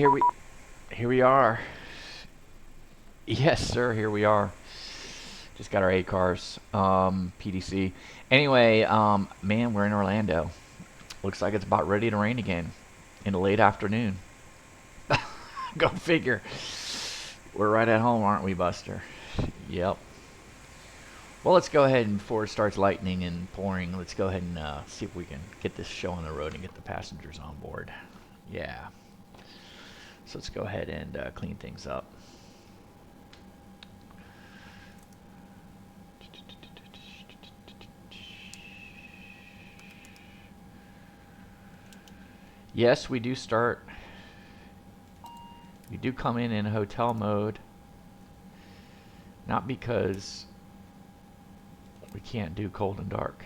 here we are. Yes, sir. Here we are. Just got our ACARs, PDC. Anyway, man, we're in Orlando. Looks like it's about ready to rain again in the late afternoon. Go figure. We're right at home, aren't we, Buster? Yep. Well, let's go ahead and before it starts lightning and pouring, let's go ahead and see if we can get this show on the road and get the passengers on board. Yeah. So let's go ahead and clean things up. Yes, we do start. We do come in hotel mode. Not because we can't do cold and dark,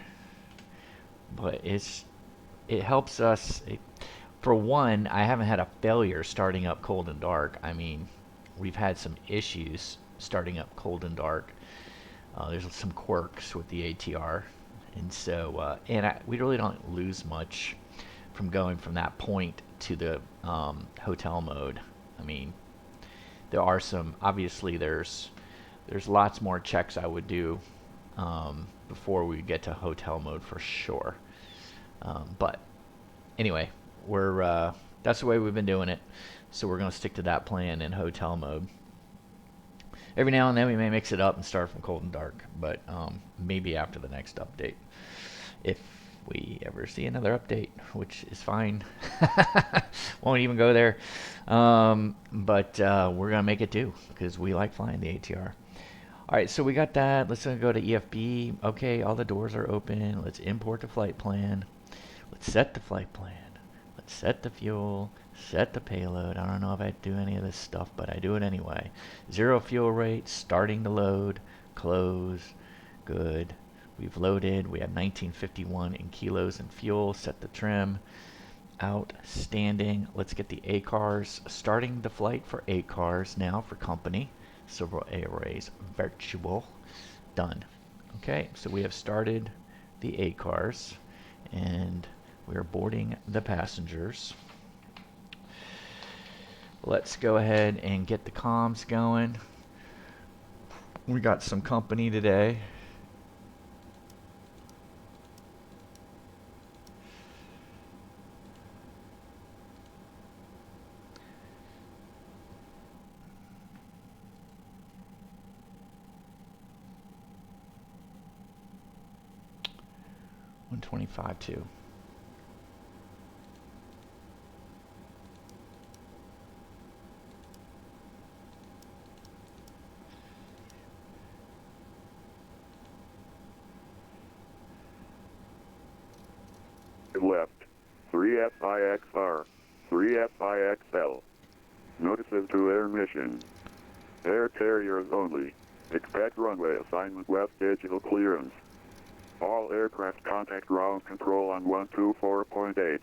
but it helps us. For one, I haven't had a failure starting up cold and dark. I mean, we've had some issues starting up cold and dark. There's some quirks with the ATR, and so we really don't lose much from going from that point to the hotel mode. I mean, there are some, obviously there's lots more checks I would do before we get to hotel mode for sure. But anyway, that's the way we've been doing it, so we're going to stick to that plan in hotel mode. Every now and then we may mix it up and start from cold and dark, but maybe after the next update, if we ever see another update, which is fine. Won't even go there, but we're gonna make it do because we like flying the ATR. All right, so we got that. Let's go to EFB. Okay, all the doors are open. Let's import the flight plan. Let's set the flight plan. Let's set the fuel, set the payload. I don't know if I do any of this stuff, but I do it anyway. 0 fuel rate, starting to load, close, good. We've loaded. We have 1951 in kilos and fuel. Set the trim. Outstanding. Let's get the ACARs. Starting the flight for ACARs now for company. Silver Airways virtual. Done. Okay, so we have started the ACARs and we are boarding the passengers. Let's go ahead and get the comms going. We got some company today. $125.2. Left, 3FIXR, 3FIXL. Notices to air mission. Air carriers only. Expect runway assignment west digital clearance. All aircraft contact ground control on 124.8.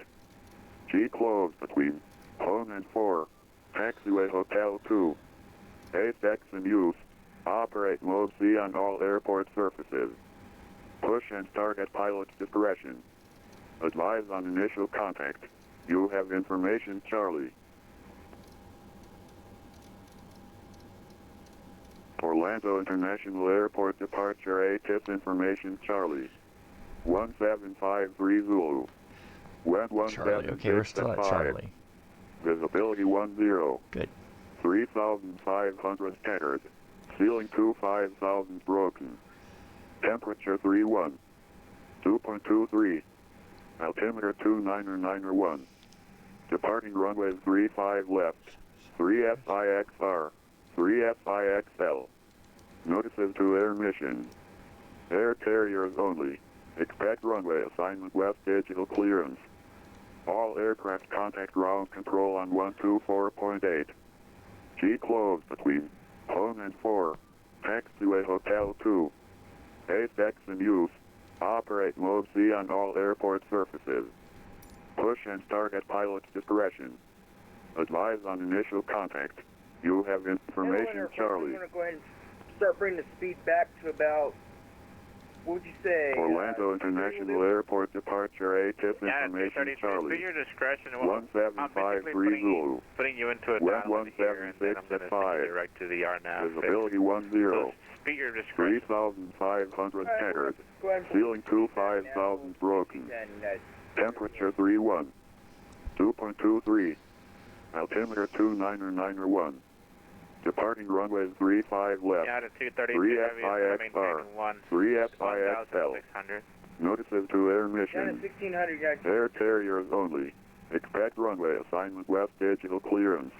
G closed between home and 4. Taxiway Hotel 2. 8 decks in use. Operate mode C on all airport surfaces. Push and start at pilot's discretion. Advise on initial contact. You have information, Charlie. Orlando International Airport departure ATIS information, Charlie. 1753 Zulu. Wind 17 Charlie. Okay, we're still at 5. Charlie. Visibility 10. Good. 3,500 scattered. Ceiling 25,000 broken. Temperature 31. 2.23. Altimeter 29901. Departing runway 35 left. 3FIXR. 3FIXL. Notices to air mission. Air carriers only. Expect runway assignment west digital clearance. All aircraft contact ground control on 124.8. G closed between home and 4. Taxiway Hotel 2. 8 decks in use. Operate mode C on all airport surfaces. Push and start at pilot's discretion. Advise on initial contact. You have information, Charlie. I'm going to go ahead and start bringing the speed back to about What would you say? Orlando International Airport departure ATIP Yeah, information 232. Charlie. To your discretion. Well, I'm basically 17530 Zulu. putting you into a Web dial in here, and then I'm going to 176 send at you 5. direct to the RNAV. Visibility 10. So speak your discretion. 3,500 meters. Go ahead. Ceiling 25,000 broken. Temperature 31. 2.23. Altimeter 29901. Departing runway 35 left. Yeah, to 232 3 heavy, FIXR. maintaining 1. 3 FIXL. 1,600. Notices to air Down mission. to 1600, guys. Air carriers only. Expect runway assignment west digital clearance.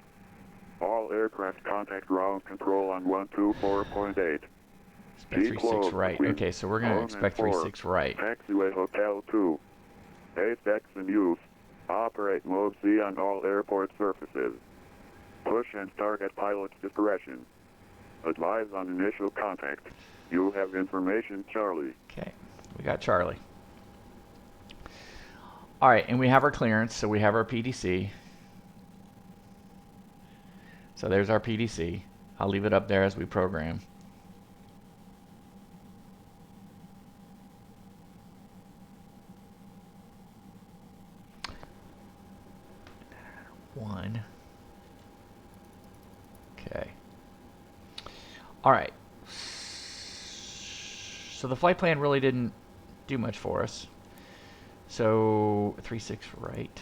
All aircraft contact ground control on 124.8. Expect 36 right. Okay, so we're going to expect 36 right. Taxiway Hotel 2. 8 decks in use. Operate mode C on all airport surfaces. Push and start at pilot's discretion. Advise on initial contact. You have information, Charlie. Okay, we got Charlie. All right, and we have our clearance, so we have our PDC. So there's our PDC. I'll leave it up there as we program. One. Okay. All right. So the flight plan really didn't do much for us. So 36 right.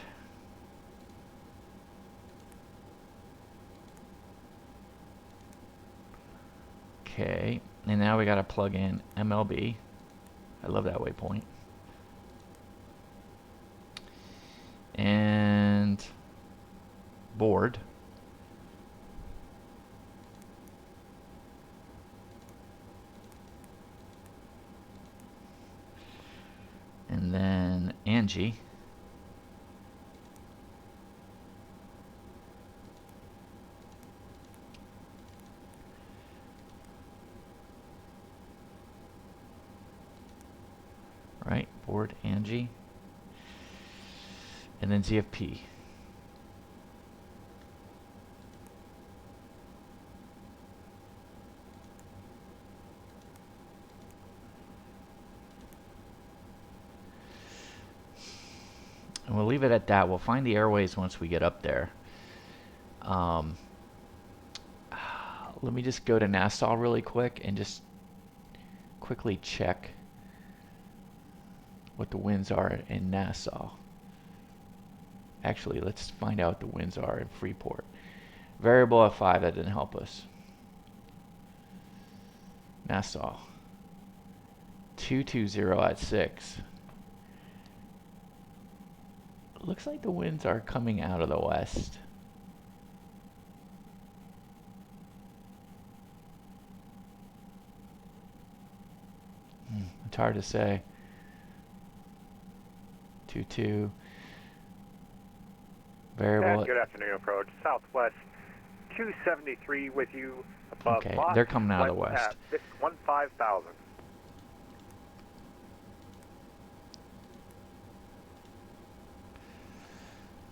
Okay, and now we got to plug in MLB. I love that waypoint. And BORRD. And then ANGEE. Right, BORRD, ANGEE. And then ZFP. And we'll leave it at that. We'll find the airways once we get up there. Let me just go to Nassau really quick and just quickly check what the winds are in Nassau. Actually, let's find out what the winds are in Freeport. Variable at 5, that didn't help us. Nassau. 220 at 6. Looks like the winds are coming out of the west. It's hard to say. 22. Variable. Good afternoon, approach. Southwest 273 with you above. Okay, they're coming out of the west. 15,000.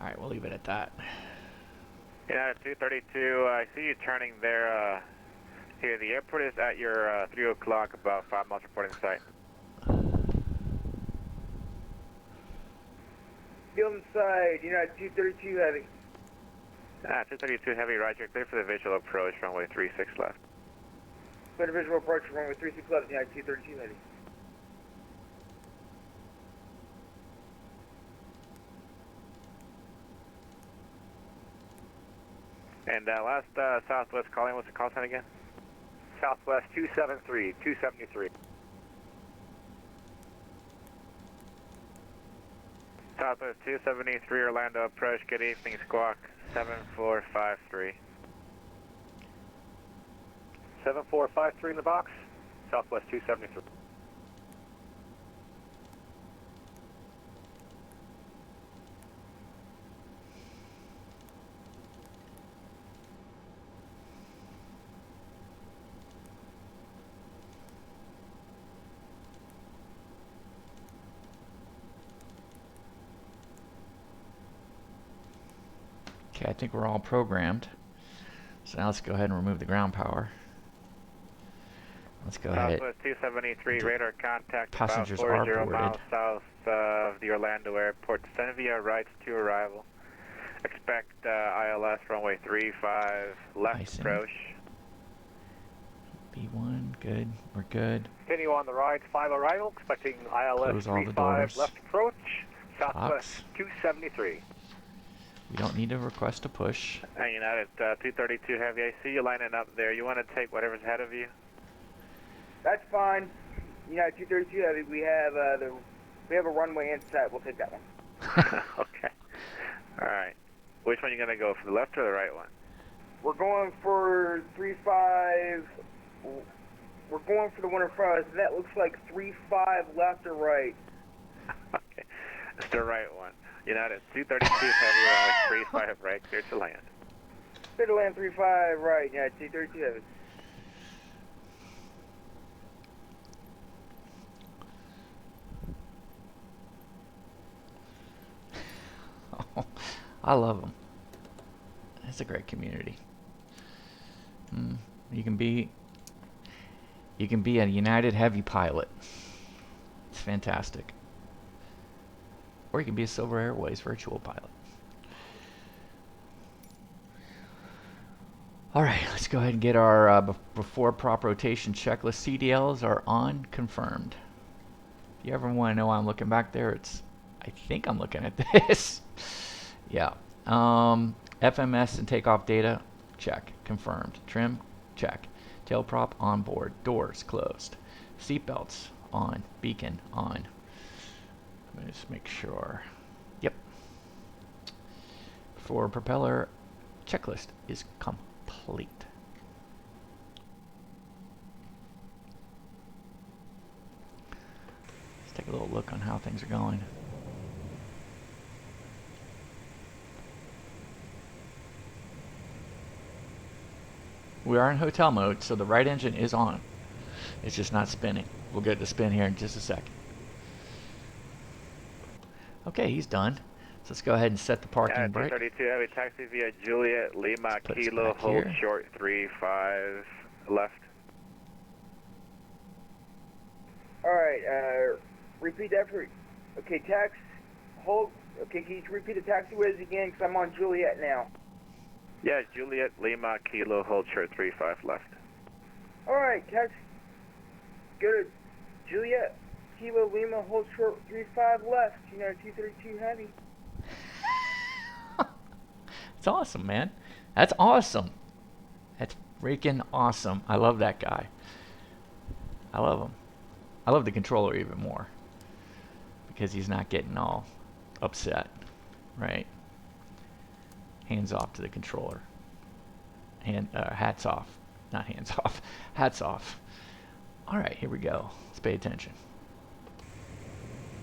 Alright, we'll leave it at that. Yeah, 232. I see you turning there. Here, the airport is at your 3 o'clock, about 5 miles reporting site. Field inside, United 232 heavy. 232 heavy, roger. Clear for the visual approach, runway 36 left. Clear visual approach, runway 36 left, United 232 heavy. And last Southwest calling, what's the call sign again? Southwest 273, 273. Southwest 273, Orlando approach, good evening, squawk 7453. 7453 in the box. Southwest 273. Okay, I think we're all programmed. So now let's go ahead and remove the ground power. Let's go ahead. Southwest 273, radar contact Passengers about are 40 boarded. miles south of the Orlando airport. Descend via rights to arrival. Expect ILS runway 35, left Icing. approach. B1, good. We're good. Continue on the right, 5 arrival, expecting ILS Close all the 35, doors. left approach, Southwest Fox. 273. We don't need to request a push. And United 232 Heavy, I see you lining up there. You want to take whatever's ahead of you? That's fine. United 232 Heavy, we have a runway inside. We'll take that one. Okay. All right. Which one are you going to go, for the left or the right one? We're going for 35. We're going for the one in front of us. That looks like 35 left or right. Okay. It's the right one. United 232 Heavy, runway 35 right, clear to land. Clear to land 35 right, United 232 Heavy. I love them. It's a great community. You can be a United Heavy pilot. It's fantastic. Or you can be a Silver Airways virtual pilot. All right, let's go ahead and get our before prop rotation checklist. CDLs are on, confirmed. If you ever want to know why I'm looking back there, I think I'm looking at this. Yeah. FMS and takeoff data, check, confirmed. Trim, check. Tail prop on board, doors closed. Seatbelts on, beacon on. Let me just make sure. Yep. For propeller, checklist is complete. Let's take a little look on how things are going. We are in hotel mode, so the right engine is on. It's just not spinning. We'll get it to spin here in just a second. Okay, he's done. So let's go ahead and set the parking brake. 232 Heavy, taxi via Juliet, Lima, Put us Kilo, back hold here. short 35, left. Alright, repeat that for... Okay, hold... Okay, can you repeat the taxiways again? Because I'm on Juliet now. Yeah, Juliet, Lima, Kilo, hold short 35, left. Alright, go to Juliet, Kilo, Lima, hold short 35 left, United 232 Heavy. It's awesome, man. That's awesome. That's freaking awesome. I love that guy. I love him. I love the controller even more. Because he's not getting all upset, right? Hands off to the controller. Hats off. Not hands off. Hats off. All right, here we go. Let's pay attention.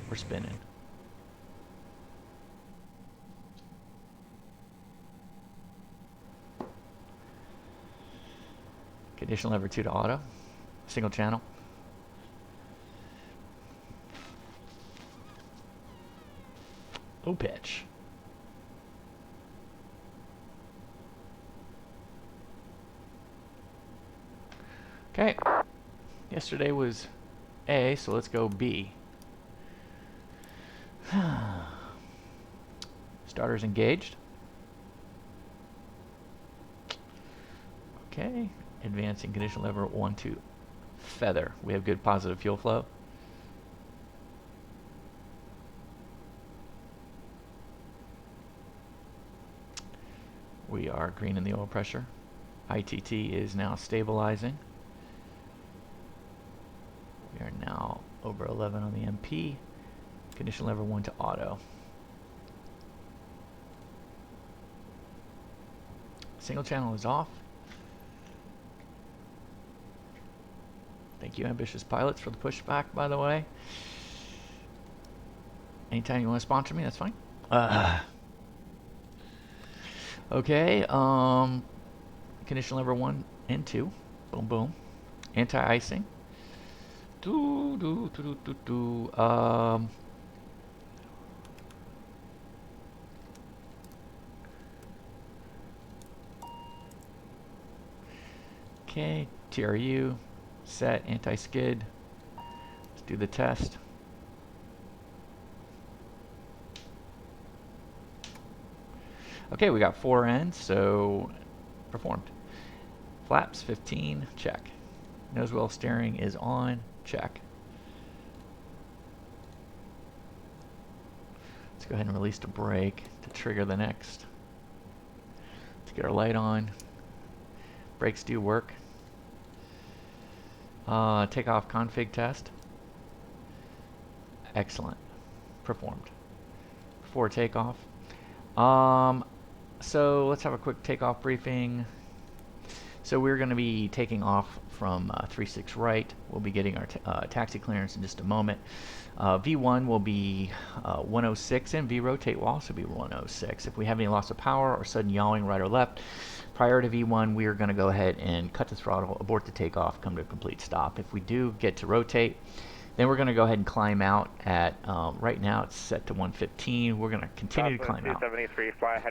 We're spinning. Condition lever 2 to auto. Single channel. Low pitch. Okay. Yesterday was A, so let's go B. Starters engaged. Okay. Advancing condition lever 1 to feather. We have good positive fuel flow. We are green in the oil pressure. ITT is now stabilizing. We are now over 11 on the MP. Condition lever 1 to auto. Single channel is off. Thank you, ambitious pilots, for the pushback, by the way. Anytime you want to sponsor me, that's fine. Okay, condition lever 1 and 2. Boom, boom. Anti-icing. Okay, TRU. Set, anti-skid. Let's do the test. Okay, we got 4 ends, so performed. Flaps 15, check. Nose wheel steering is on, check. Let's go ahead and release the brake to trigger the next. Let's get our light on. Brakes do work. Takeoff config test. Excellent. Performed. Before takeoff. So let's have a quick takeoff briefing. So we're going to be taking off from 36 right. We'll be getting our taxi clearance in just a moment. V1 will be 106 and V rotate will also be 106. If we have any loss of power or sudden yawing right or left, prior to V1 we are going to go ahead and cut the throttle, abort the takeoff, come to a complete stop. If we do get to rotate, then we're going to go ahead and climb out at, right now it's set to 115. We're going to continue to climb out.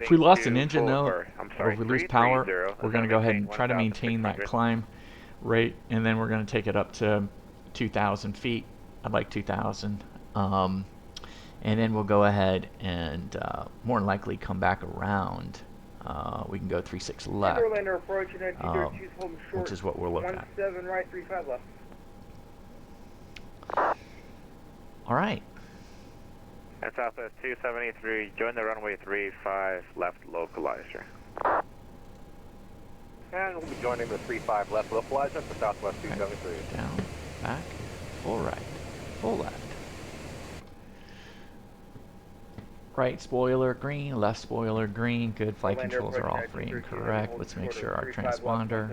If we lost an engine though, or if we lose power, we're going to go ahead and try to maintain that climb rate, and then we're going to take it up to 2,000 feet. I'd like 2,000. And then we'll go ahead and more than likely come back around. We can go 36 left, which is what we're looking at. 17 right, 35 left. All right. And Southwest 273, join the runway 35 left localizer. And we'll be joining the 35 left localizer for Southwest 273. Down, back, full right, full left. Right spoiler green, left spoiler green. Good. Flight controls are all free and correct. Let's make sure our transponder.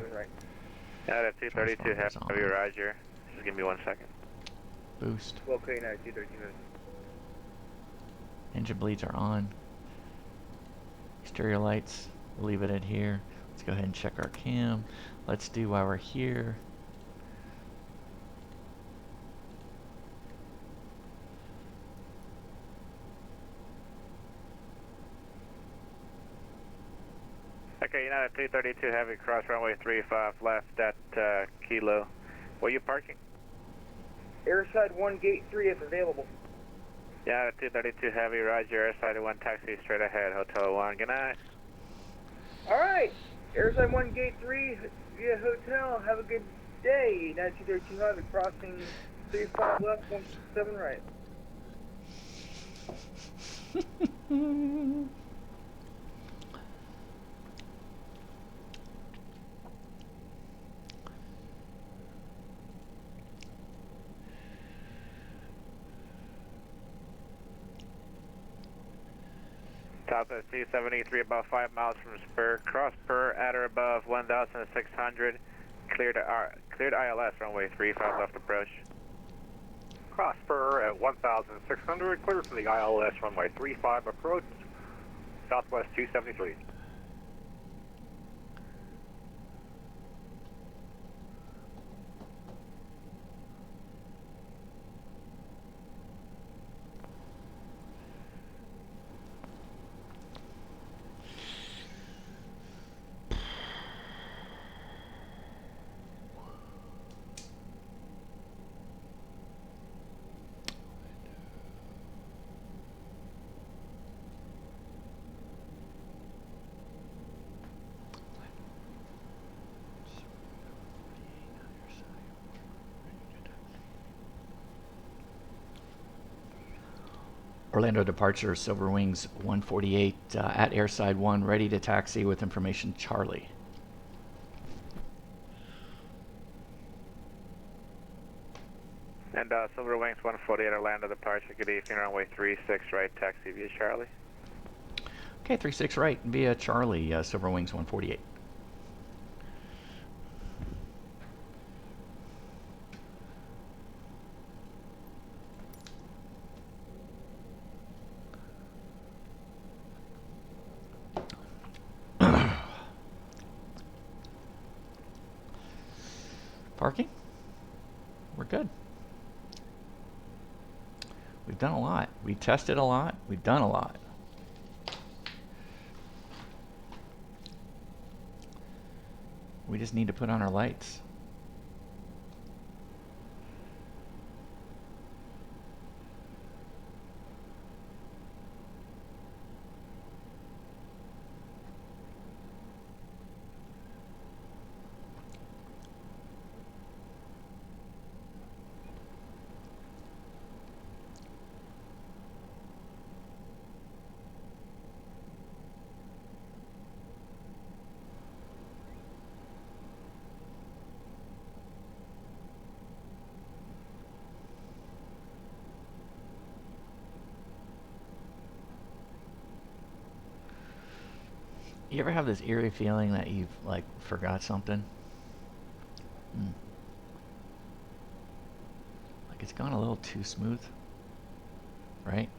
Yeah, that's 232, heavy Roger. Just give me 1 second. Boost. Okay, now 232. Engine bleeds are on. Exterior lights, we'll leave it at here. Let's go ahead and check our cam. Let's do while we're here. Okay, United 232 Heavy, cross runway 35 left at Kilo. Where are you parking? Airside 1, gate 3 if available. United 232 Heavy, Roger. Airside 1, taxi straight ahead, Hotel 1. Good night. Alright, Airside 1, gate 3 via hotel. Have a good day. United 232 Heavy, crossing 35 left, 17 right. Southwest 273, about 5 miles from Spur. Cross Spur at or above 1,600. Cleared ILS, runway 35 left approach. Cross Spur at 1,600, clear for the ILS runway 35 approach, Southwest 273. Orlando departure, Silver Wings 148 at Airside 1, ready to taxi with information Charlie. And Silver Wings 148 Orlando departure, good evening, runway 36 right, taxi via Charlie. Okay, 36 right via Charlie, Silver Wings 148. Parking? We're good. We've done a lot. We tested a lot. We've done a lot. We just need to put on our lights. You ever have this eerie feeling that you've, like, forgot something? Like it's gone a little too smooth, right?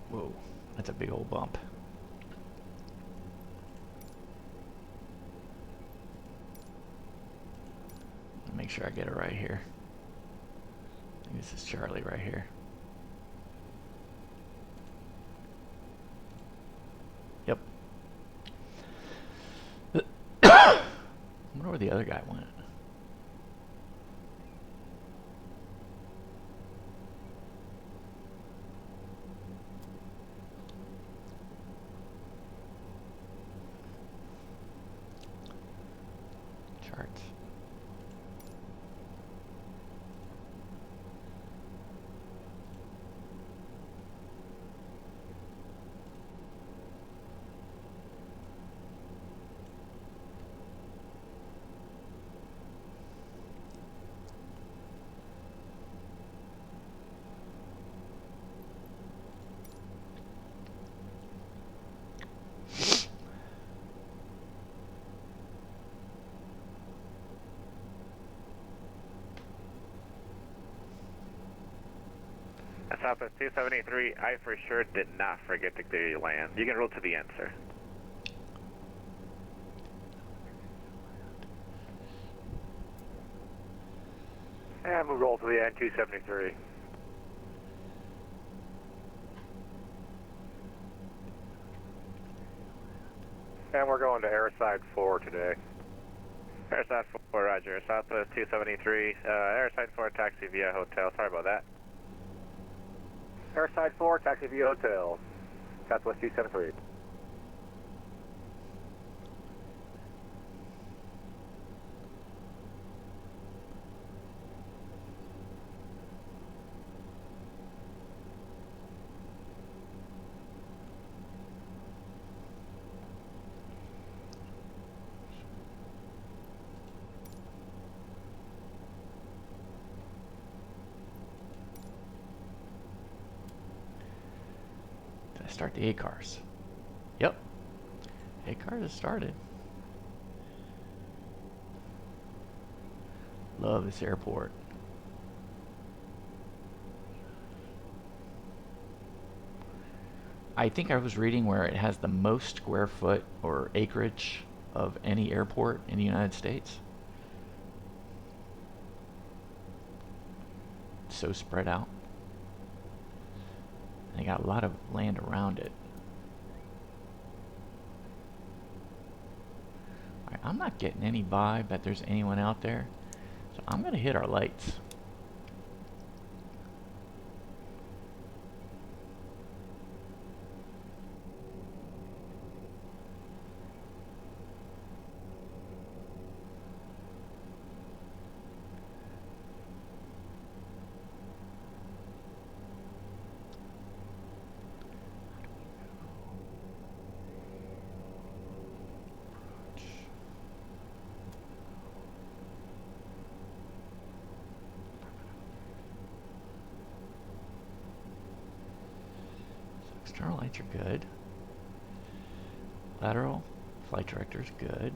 Whoa, that's a big old bump. Make sure I get it right here. I think this is Charlie right here. Yep. I wonder where the other guy went. Charts. Southwest 273, I for sure did not forget to clear your land. You can roll to the end, sir. And we'll roll to the end, 273. And we're going to airside 4 today. Airside 4, roger. Southwest 273, airside 4, taxi via hotel. Sorry about that. Airside 4, taxi via hotel. Southwest 273. Start the ACARs. Yep. ACARs has started. Love this airport. I think I was reading where it has the most square foot or acreage of any airport in the United States. So spread out. They got a lot of land around it. Alright, I'm not getting any vibe that there's anyone out there. So I'm going to hit our lights. External lights are good. Lateral flight director's good.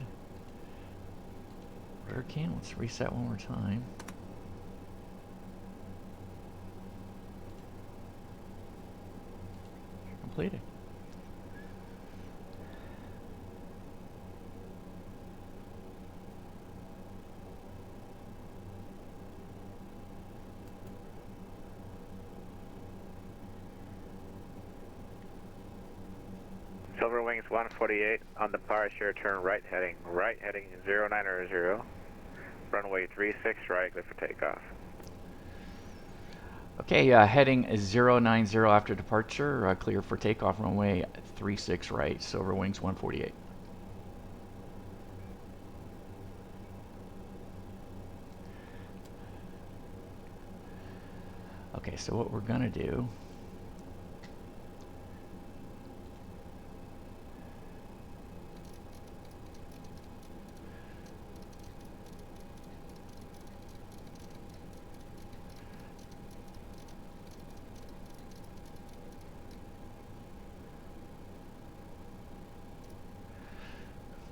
Rudder can, let's reset one more time. Completed. Silver Wings 148 on the power share, turn right heading 0900. Runway 36 right, clear for takeoff. Okay, heading 090 after departure, clear for takeoff, runway 36 right, Silver Wings 148. Okay, so what we're gonna do,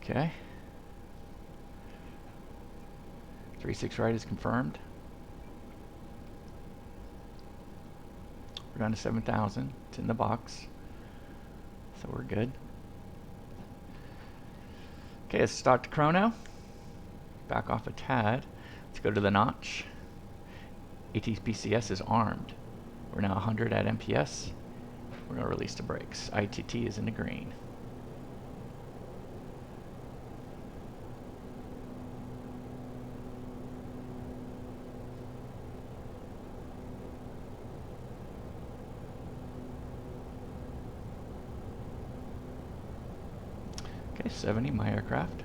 okay, 36 right is confirmed. We're down to 7,000. It's in the box, so we're good. Okay, let's start the chrono. Back off a tad. Let's go to the notch. ATPCS is armed. We're now 100 at MPS. We're going to release the brakes. ITT is in the green. Okay, 70, my aircraft.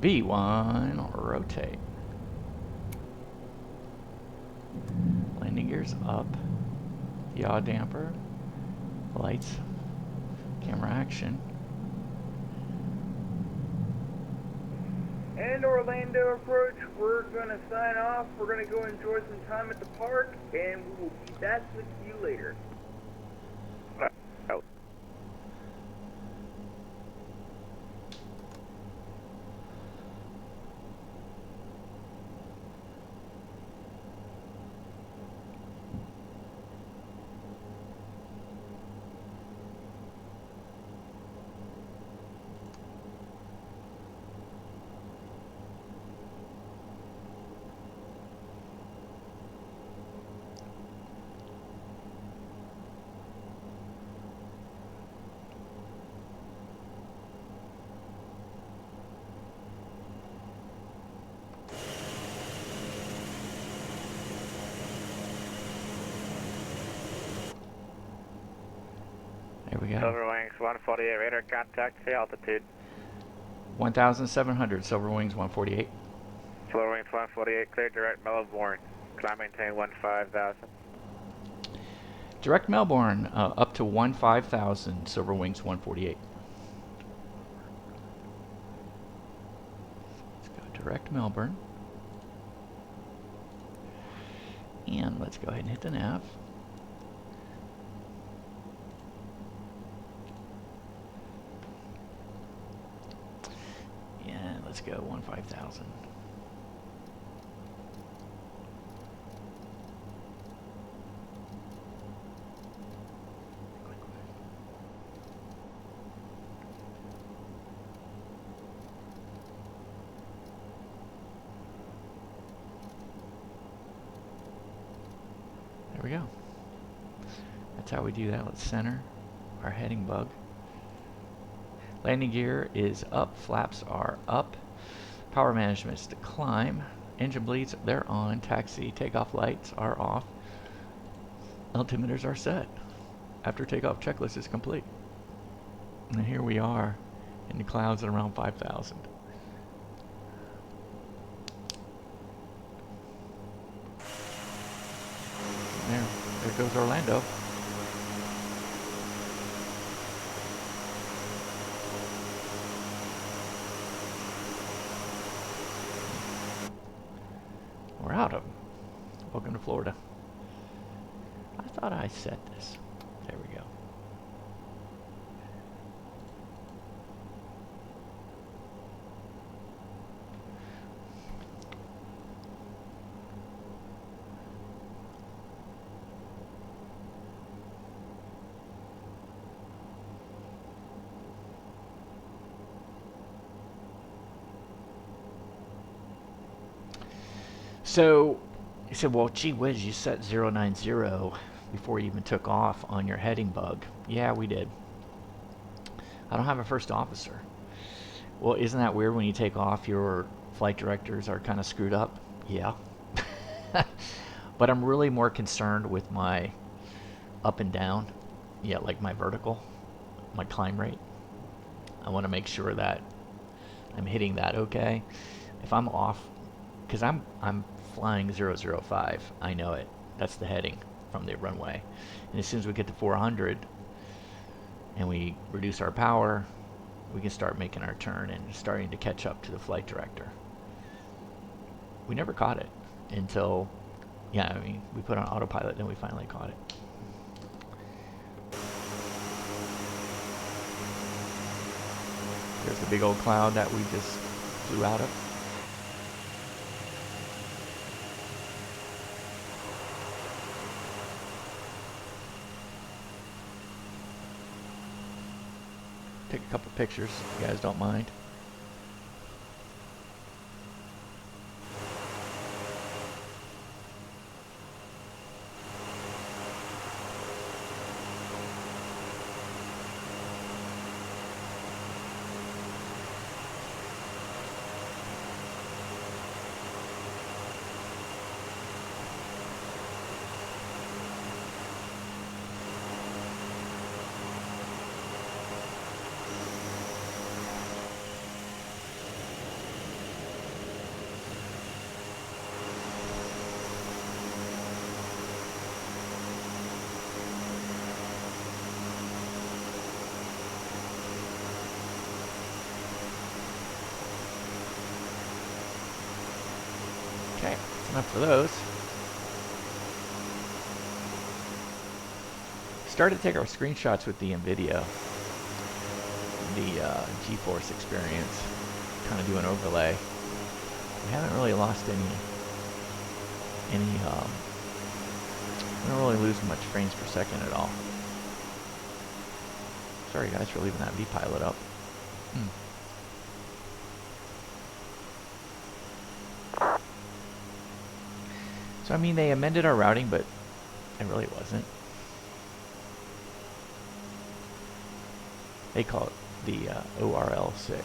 V1, rotate. Landing gears up. Yaw damper. Lights. Camera action. And Orlando approach, we're going to sign off. We're going to go enjoy some time at the park, and we will be back with you later. Out. There we go. Silver Wings 148, radar contact, say altitude. 1,700, Silver Wings 148. Silver Wings 148, clear direct Melbourne. Climb maintain 15,000. Direct Melbourne, up to 15,000, Silver Wings 148. Let's go direct Melbourne. And let's go ahead and hit the nav. And let's go 15,000. There we go. That's how we do that. Let's center our heading bug. Landing gear is up, flaps are up, power management is to climb, engine bleeds, they're on, taxi, takeoff lights are off, altimeters are set. After takeoff checklist is complete. And here we are in the clouds at around 5,000. There goes Orlando. We're out of them. Welcome to Florida. I thought I set this. There we go. So he said, well, gee whiz, you set 090 before you even took off on your heading bug. Yeah, we did. I don't have a first officer. Well, isn't that weird when you take off, your flight directors are kind of screwed up? Yeah. But I'm really more concerned with my up and down. Yeah, like my vertical, my climb rate. I want to make sure that I'm hitting that okay. If I'm off, because I'm flying 005, I know it. That's the heading from the runway. And as soon as we get to 400 and we reduce our power, we can start making our turn and starting to catch up to the flight director. We never caught it until, yeah, I mean, we put on autopilot, then we finally caught it. There's the big old cloud that we just flew out of. Take a couple pictures, if you guys don't mind. Okay, that's enough for those. Started to take our screenshots with the Nvidia, the GeForce experience, kind of do an overlay. We haven't really lost we don't really lose much frames per second at all. Sorry guys for leaving that V-pilot up. So I mean, they amended our routing, but it really wasn't. They call it the ORL6.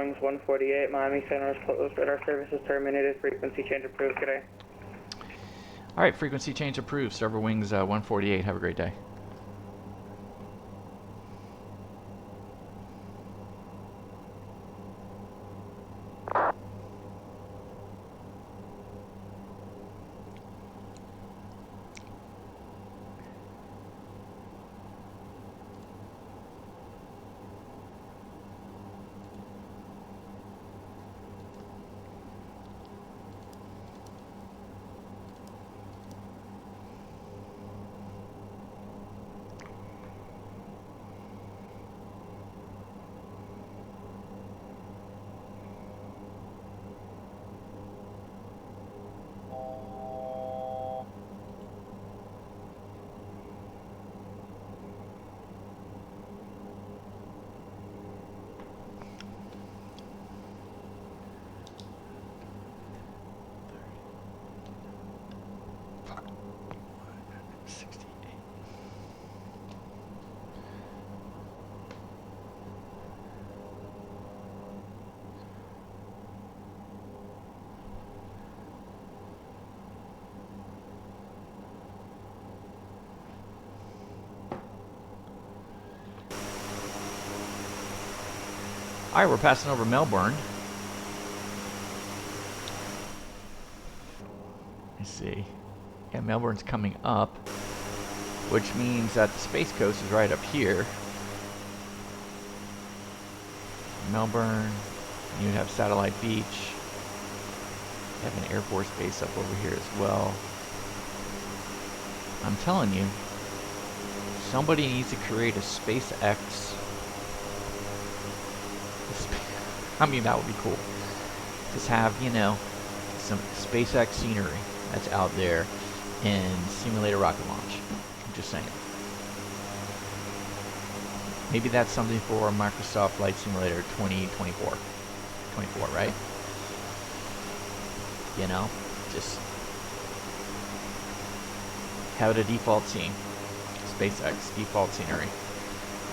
Wings 148, Miami Center is closed. Radar services terminated. Frequency change approved. Good day. All right, frequency change approved. Server Wings 148. Have a great day. All right, we're passing over Melbourne. Let's see. Yeah, Melbourne's coming up, which means that the Space Coast is right up here. Melbourne, you have Satellite Beach. You have an Air Force base up over here as well. I'm telling you, somebody needs to create a SpaceX. I mean, that would be cool. Just have, you know, some SpaceX scenery that's out there and simulate a rocket launch. I'm just saying. Maybe that's something for Microsoft Flight Simulator 2024. 24, right? You know, just have it a default scene. SpaceX default scenery.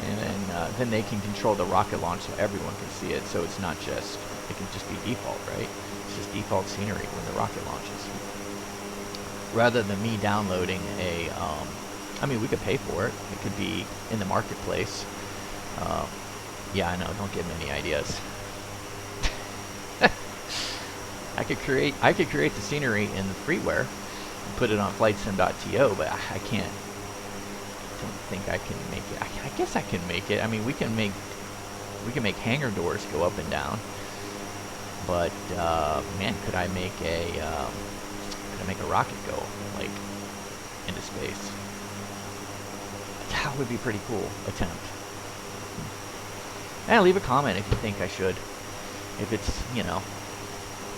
And then they can control the rocket launch so everyone can see it. So it's not just, it can just be default, right? It's just default scenery when the rocket launches. Rather than me downloading a, I mean, we could pay for it. It could be in the marketplace. Yeah, I know, don't give me any ideas. I could create the scenery in the freeware and put it on flightsim.to, but I can't. I don't think I can make it. I guess I can make it. I mean, we can make hangar doors go up and down. But man, could I make a rocket go like into space? That would be pretty cool attempt. And leave a comment if you think I should. If it's, you know,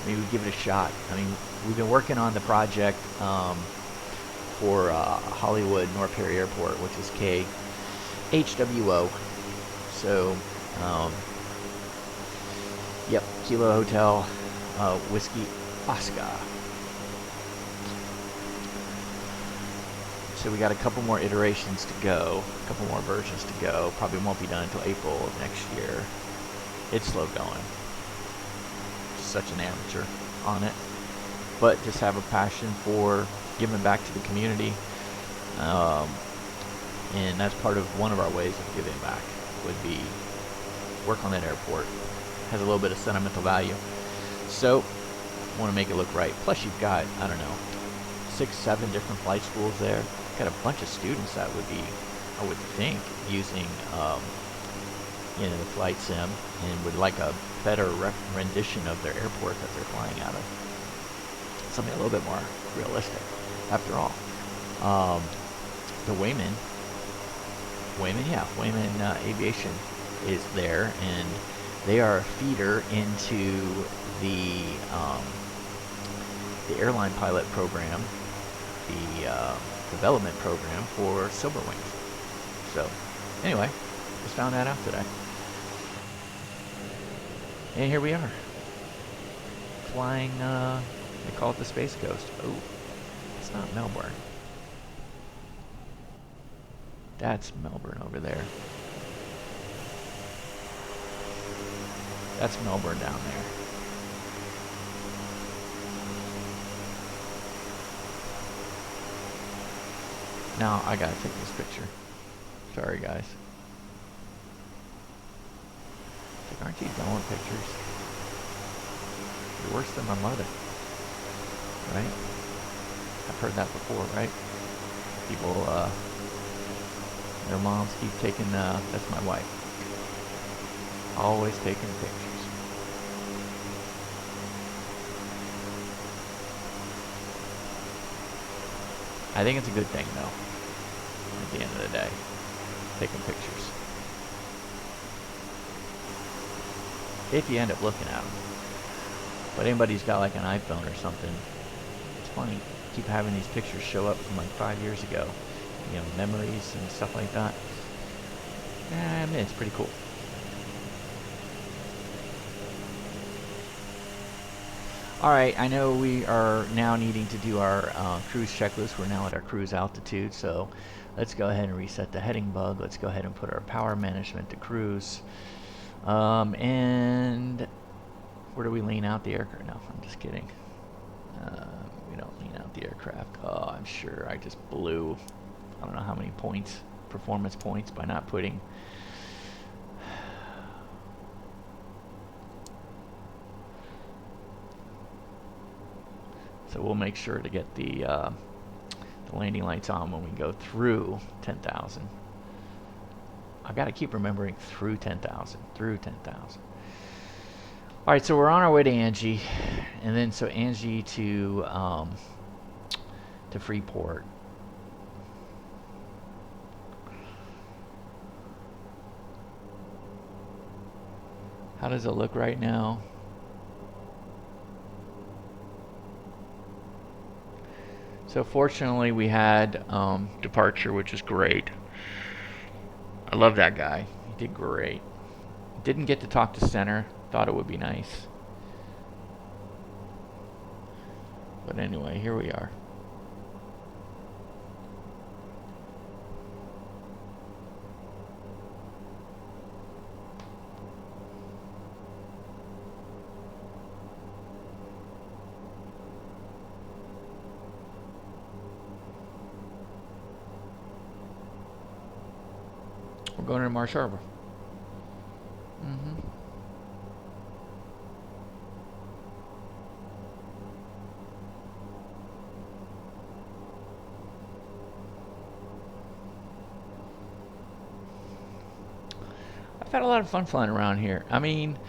maybe give it a shot. I mean, we've been working on the project for Hollywood North Perry Airport, which is KHWO. So, yep, Kilo Hotel, Whiskey Oscar. So we got a couple more iterations to go, a couple more versions to go. Probably won't be done until April of next year. It's slow going. Just such an amateur on it. But just have a passion for giving back to the community. And that's part of one of our ways of giving back would be work on that airport. Has a little bit of sentimental value. So, want to make it look right. Plus you've got, I don't know, 6, 7 different flight schools there. Got a bunch of students that would be, I would think, using you know, the flight sim and would like a better rendition of their airport that they're flying out of. Something a little bit more realistic, after all. The Wayman Aviation is there, and they are a feeder into the airline pilot program, the development program for Silver Wings. So, anyway, just found that out today. And here we are. Flying, they call it the Space Coast. Oh, it's not Melbourne. That's Melbourne over there. That's Melbourne down there. Now I gotta take this picture. Sorry guys. Like, aren't you done with pictures? You're worse than my mother. Right? I've heard that before, right? People, their moms keep taking, that's my wife. Always taking pictures. I think it's a good thing though, at the end of the day, taking pictures. If you end up looking at them. But anybody who's got like an iPhone or something, it's funny, keep having these pictures show up from like 5 years ago. You know, memories and stuff like that. I mean, it's pretty cool. Alright, I know we are now needing to do our cruise checklist. We're now at our cruise altitude, so let's go ahead and reset the heading bug. Let's go ahead and put our power management to cruise. And where do we lean out the aircraft? No, I'm just kidding. We don't lean out the aircraft. Oh, I'm sure I just blew, I don't know how many points, performance points, by not putting. So we'll make sure to get the landing lights on when we go through 10,000. I've got to keep remembering through 10,000, through 10,000. All right, so we're on our way to ANGEE, and then so ANGEE to Freeport. How does it look right now? So fortunately we had departure, which is great. I love that guy. He did great. Didn't get to talk to center. Thought it would be nice. But anyway, here we are. We're going to Marsh Harbor. I've had a lot of fun flying around here. I mean,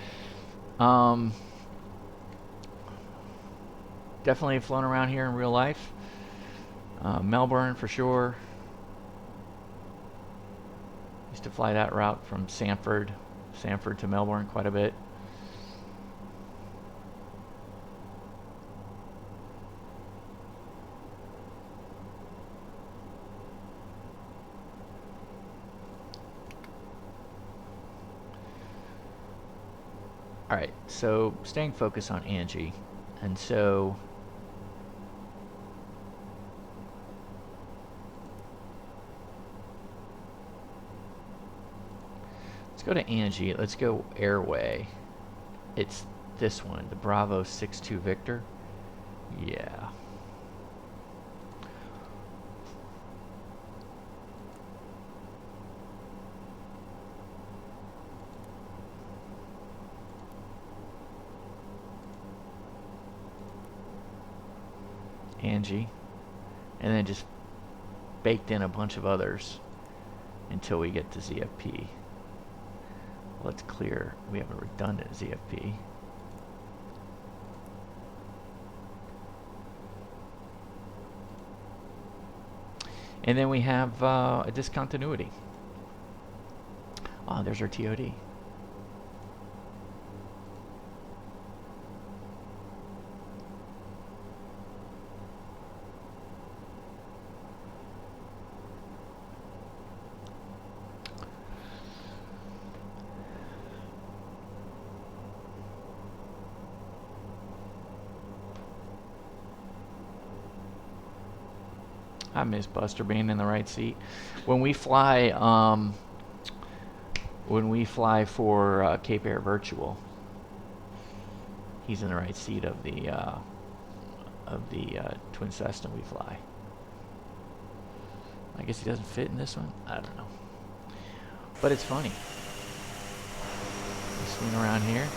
definitely flown around here in real life. Melbourne for sure. Used to fly that route from Sanford to Melbourne quite a bit. Alright, so staying focused on ANGEE, and so let's go to ANGEE. Let's go airway. It's this one, the Bravo 62 Victor. Yeah. ANGEE, and then just baked in a bunch of others until we get to ZFP. Let's clear. We have a redundant ZFP. And then we have a discontinuity. Oh, there's our TOD. I miss Buster being in the right seat. When we fly for Cape Air Virtual, he's in the right seat of the twin Cessna we fly. I guess he doesn't fit in this one. I don't know, but it's funny. We swing around here.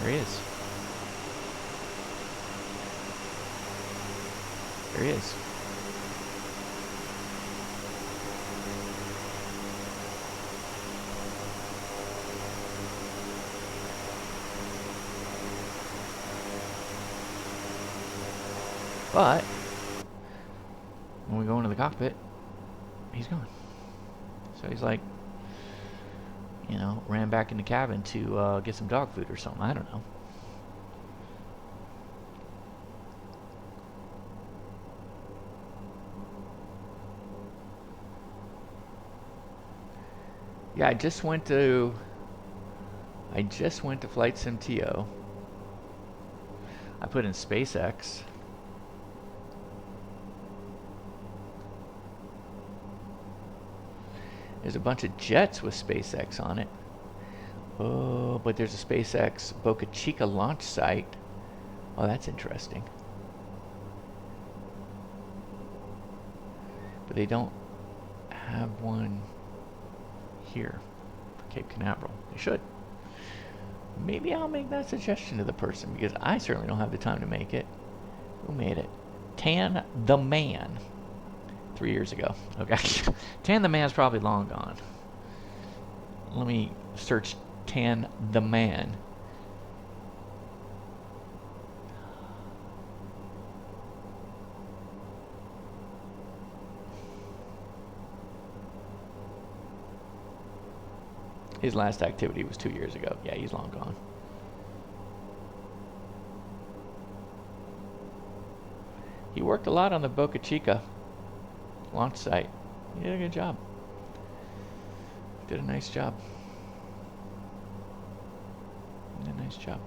There he is. There he is. But when we go into the cockpit, he's gone. So he's like, you know, ran back in the cabin to get some dog food or something. I don't know. Yeah, I just went to Flight Sim TO. I put in SpaceX. There's a bunch of jets with SpaceX on it. Oh, but there's a SpaceX Boca Chica launch site. Oh, that's interesting. But they don't have one here for Cape Canaveral. They should. Maybe I'll make that suggestion to the person, because I certainly don't have the time to make it. Who made it? Tan the Man. 3 years ago. Okay. Tan the Man's probably long gone. Let me search Tan the Man. His last activity was 2 years ago. Yeah, he's long gone. He worked a lot on the Boca Chica launch site. He did a good job. Did a nice job. Did a nice job.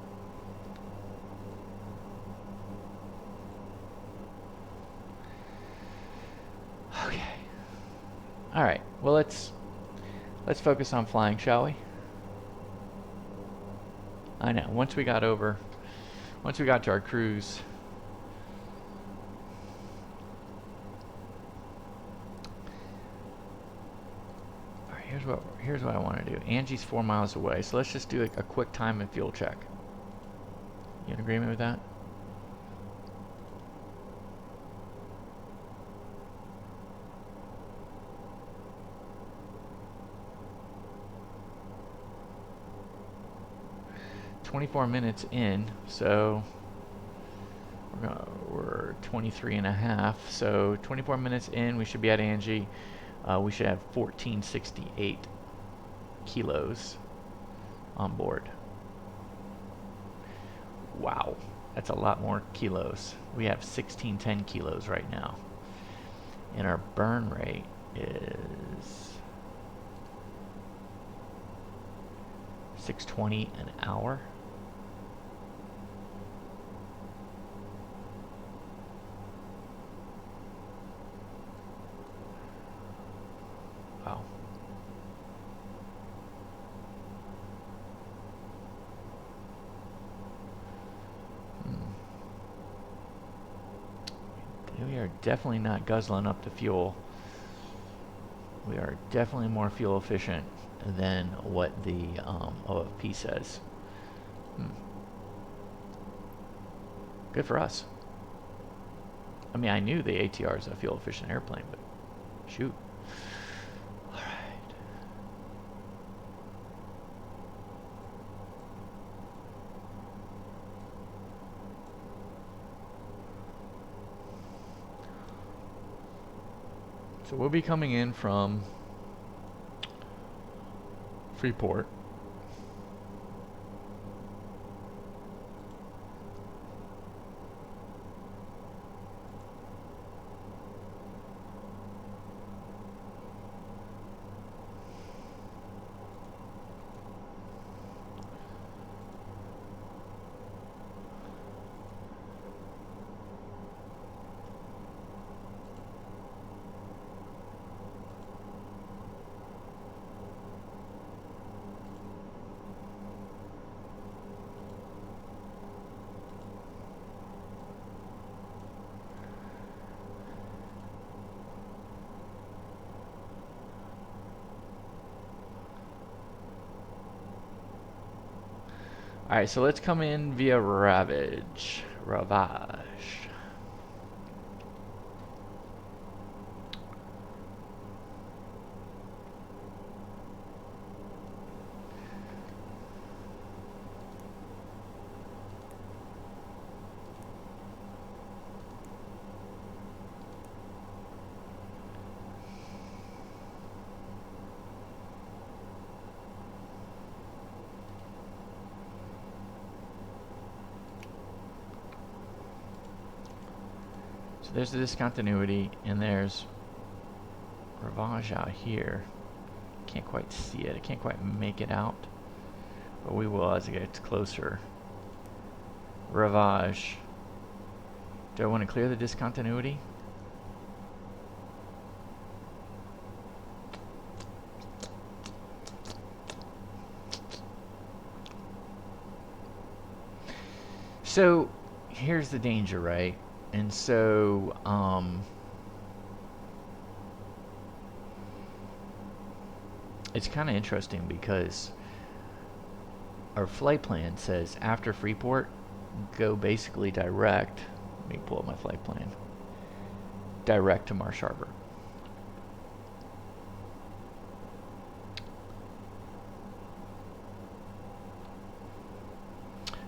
Okay. All right. Well, let's focus on flying, shall we? I know. Once we got to our cruise, all right, here's what I want to do. Angie's 4 miles away, so let's just do a quick time and fuel check. You in agreement with that? $24 in, so we're 23 and a half. So 24 minutes in, we should be at ANGEE. We should have 1468 kilos on board. Wow, that's a lot more kilos. We have 1610 kilos right now, and our burn rate is 620 an hour. Wow. We are definitely not guzzling up the fuel. We are definitely more fuel efficient than what the OFP says. Good for us. I mean, I knew the ATR is a fuel efficient airplane, but shoot. All right. So we'll be coming in from Freeport. Alright, so let's come in via Ravage. So there's the discontinuity, and there's Ravage out here. Can't quite see it. I can't quite make it out, but we will as it gets closer. Ravage. Do I want to clear the discontinuity? So here's the danger, right? And so it's kind of interesting because our flight plan says after Freeport, go basically direct. Let me pull up my flight plan. Direct to Marsh Harbor.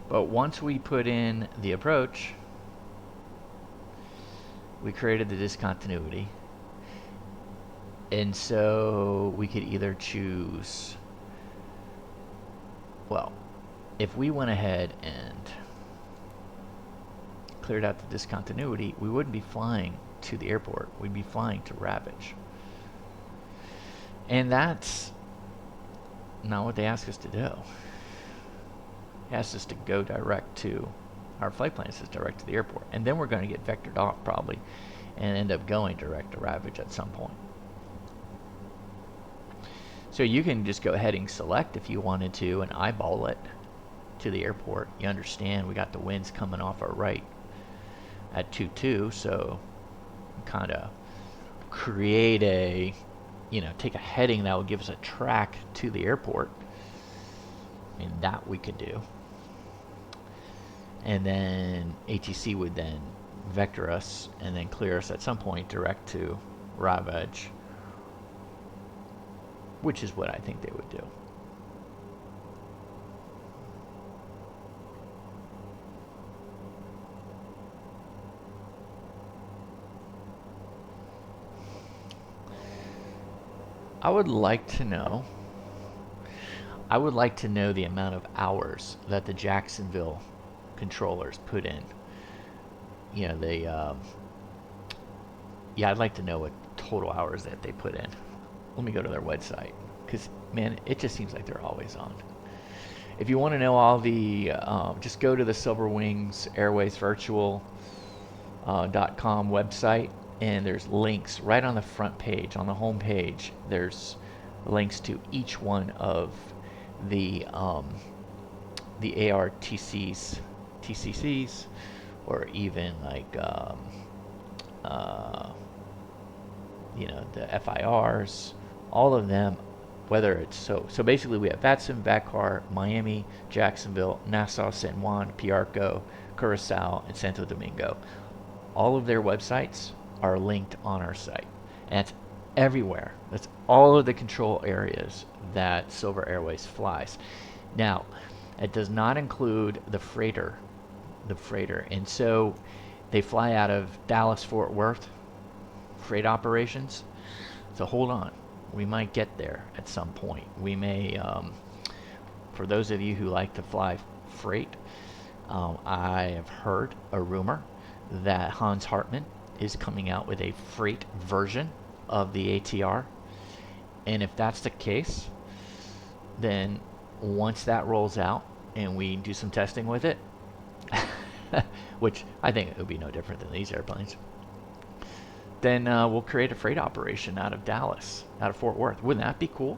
But once we put in the approach, we created the discontinuity. And so we could either choose, well, if we went ahead and cleared out the discontinuity, we wouldn't be flying to the airport. We'd be flying to Ravage. And that's not what they ask us to do. They asked us to go direct to, our flight plan says direct to the airport. And then we're going to get vectored off probably and end up going direct to Ravage at some point. So you can just go ahead and select if you wanted to and eyeball it to the airport. You understand we got the winds coming off our right at 2-2, so kind of create a, take a heading that would give us a track to the airport. And that we could do. And then ATC would then vector us and then clear us at some point direct to Ravage, which is what I think they would do. I would like to know the amount of hours that the Jacksonville controllers put in. Yeah, I'd like to know what total hours that they put in. Let me go to their website, because, man, it just seems like they're always on. If you want to know all the, just go to the Silver Airways Virtual .com website, and there's links right on the front page, on the home page. There's links to each one of the ARTCs, TCCs, or even like the FIRs, all of them. Whether it's so basically we have VATSIM, VATCAR, Miami, Jacksonville, Nassau, San Juan, Piarco, Curacao, and Santo Domingo. All of their websites are linked on our site, and that's everywhere. That's all of the control areas that Silver Airways flies. Now, it does not include the freighter, and so they fly out of Dallas Fort Worth freight operations. So hold on, we might get there at some point. We may, for those of you who like to fly freight, I have heard a rumor that Hans Hartmann is coming out with a freight version of the ATR. And if that's the case, then once that rolls out and we do some testing with it, which I think it would be no different than these airplanes, then we'll create a freight operation out of Dallas, out of Fort Worth. Wouldn't that be cool?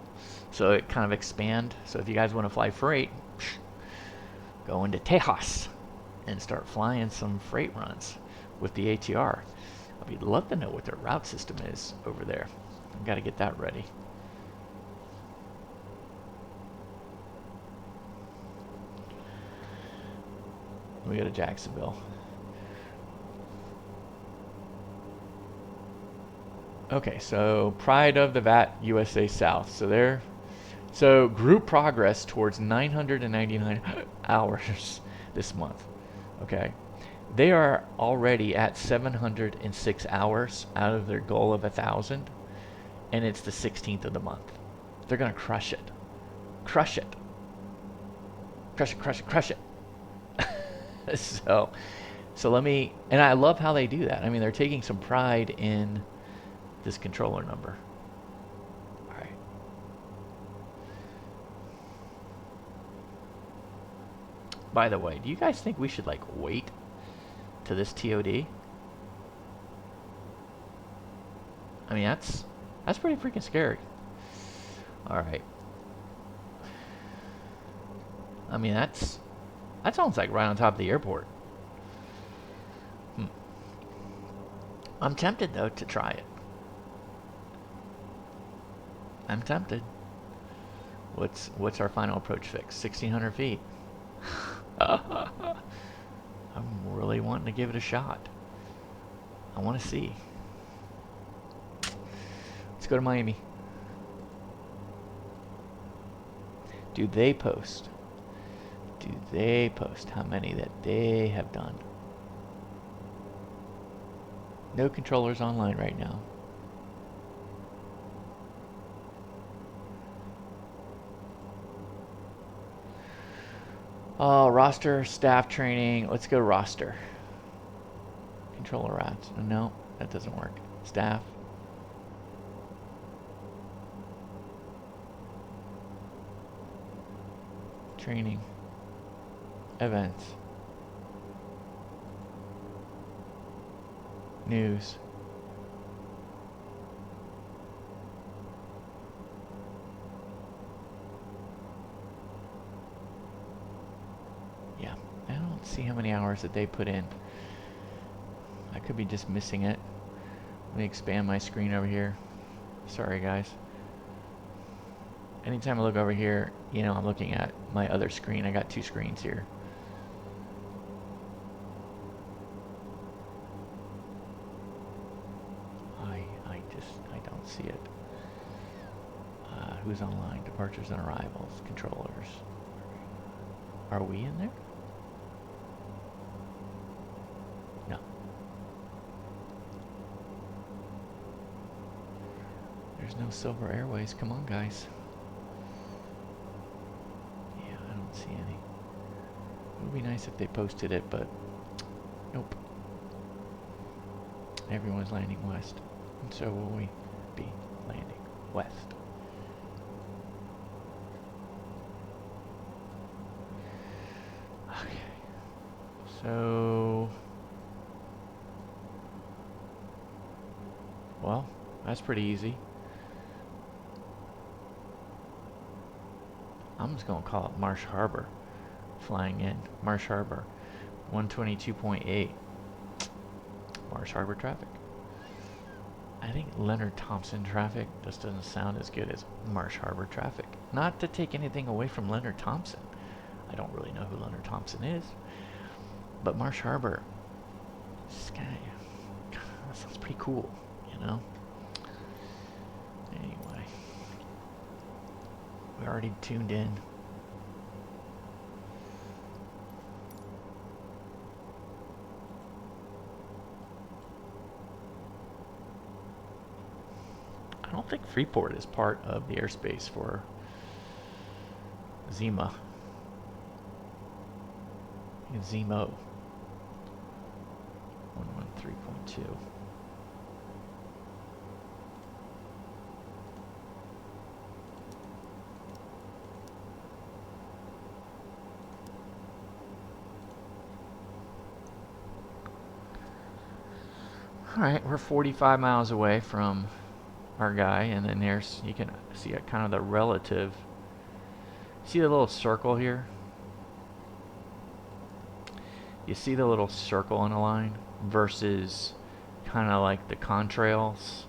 So it kind of expand. So if you guys want to fly freight, go into Tejas and start flying some freight runs with the ATR. I'd love to know what their route system is over there. I've got to get that ready. We go to Jacksonville. Okay, so Pride of the VAT USA South. So group progress towards 999 hours this month. Okay. They are already at 706 hours out of their goal of 1,000, and it's the 16th of the month. They're gonna crush it. Crush it. Crush it, crush it, crush it. So let me, and I love how they do that. I mean, they're taking some pride in this controller number. All right. By the way, do you guys think we should like wait to this TOD? I mean, that's pretty freaking scary. All right. I mean, that sounds like right on top of the airport. I'm tempted though to try it. I'm tempted. What's our final approach fix? 1,600 feet. I'm really wanting to give it a shot. I want to see. Let's go to Miami. Do they post? Do they post how many that they have done? No controllers online right now. Oh, roster, staff training. Let's go roster. Controller rats. No, that doesn't work. Staff. Training. Events. News. Yeah, I don't see how many hours that they put in. I could be just missing it. Let me expand my screen over here. Sorry, guys. Anytime I look over here, you know, I'm looking at my other screen. I got two screens here. I don't see it. Who's online? Departures and arrivals. Controllers. Are we in there? No. There's no Silver Airways. Come on, guys. Yeah, I don't see any. It would be nice if they posted it, but nope. Everyone's landing west. And so will we be landing west. Okay. So, well, that's pretty easy. I'm just going to call it Marsh Harbor. Flying in. Marsh Harbor. 122.8. Marsh Harbor traffic. I think Leonard Thompson traffic just doesn't sound as good as Marsh Harbor traffic. Not to take anything away from Leonard Thompson. I don't really know who Leonard Thompson is. But Marsh Harbor, that sounds pretty cool, you know? Anyway. We already tuned in. I don't think Freeport is part of the airspace for ZMA. ZMO 113.2. Alright, we're 45 miles away from our guy, and then there's, you can see kind of the relative, see the little circle here? You see the little circle in a line versus kind of like the contrails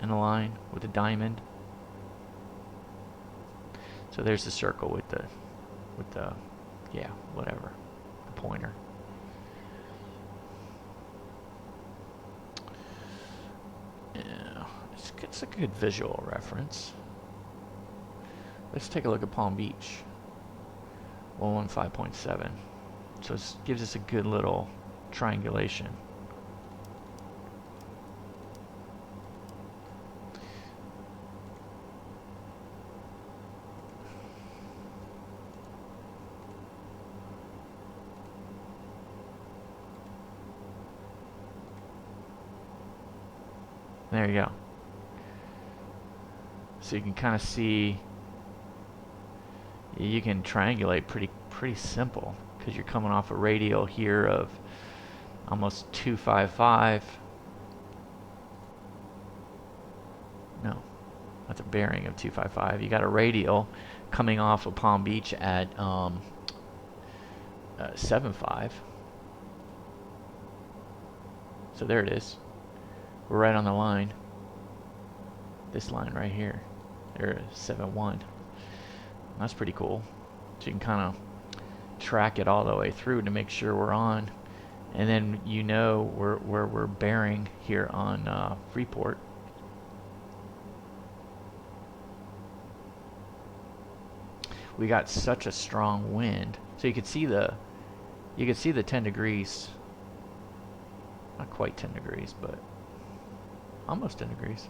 in a line with a diamond. So there's the circle with the yeah, whatever, the pointer. it's a good visual reference. Let's take a look at Palm Beach. 115.7. So it gives us a good little triangulation. There you go. So you can kind of see, you can triangulate pretty simple, because you're coming off a radial here of almost 255. No, that's a bearing of 255. You got a radial coming off of Palm Beach at 75. So there it is. We're right on the line. This line right here. There, 7.1. That's pretty cool. So you can kind of track it all the way through to make sure we're on. And then you know where we're bearing here on Freeport. We got such a strong wind. So you could see the 10 degrees. Not quite 10 degrees, but almost 10 degrees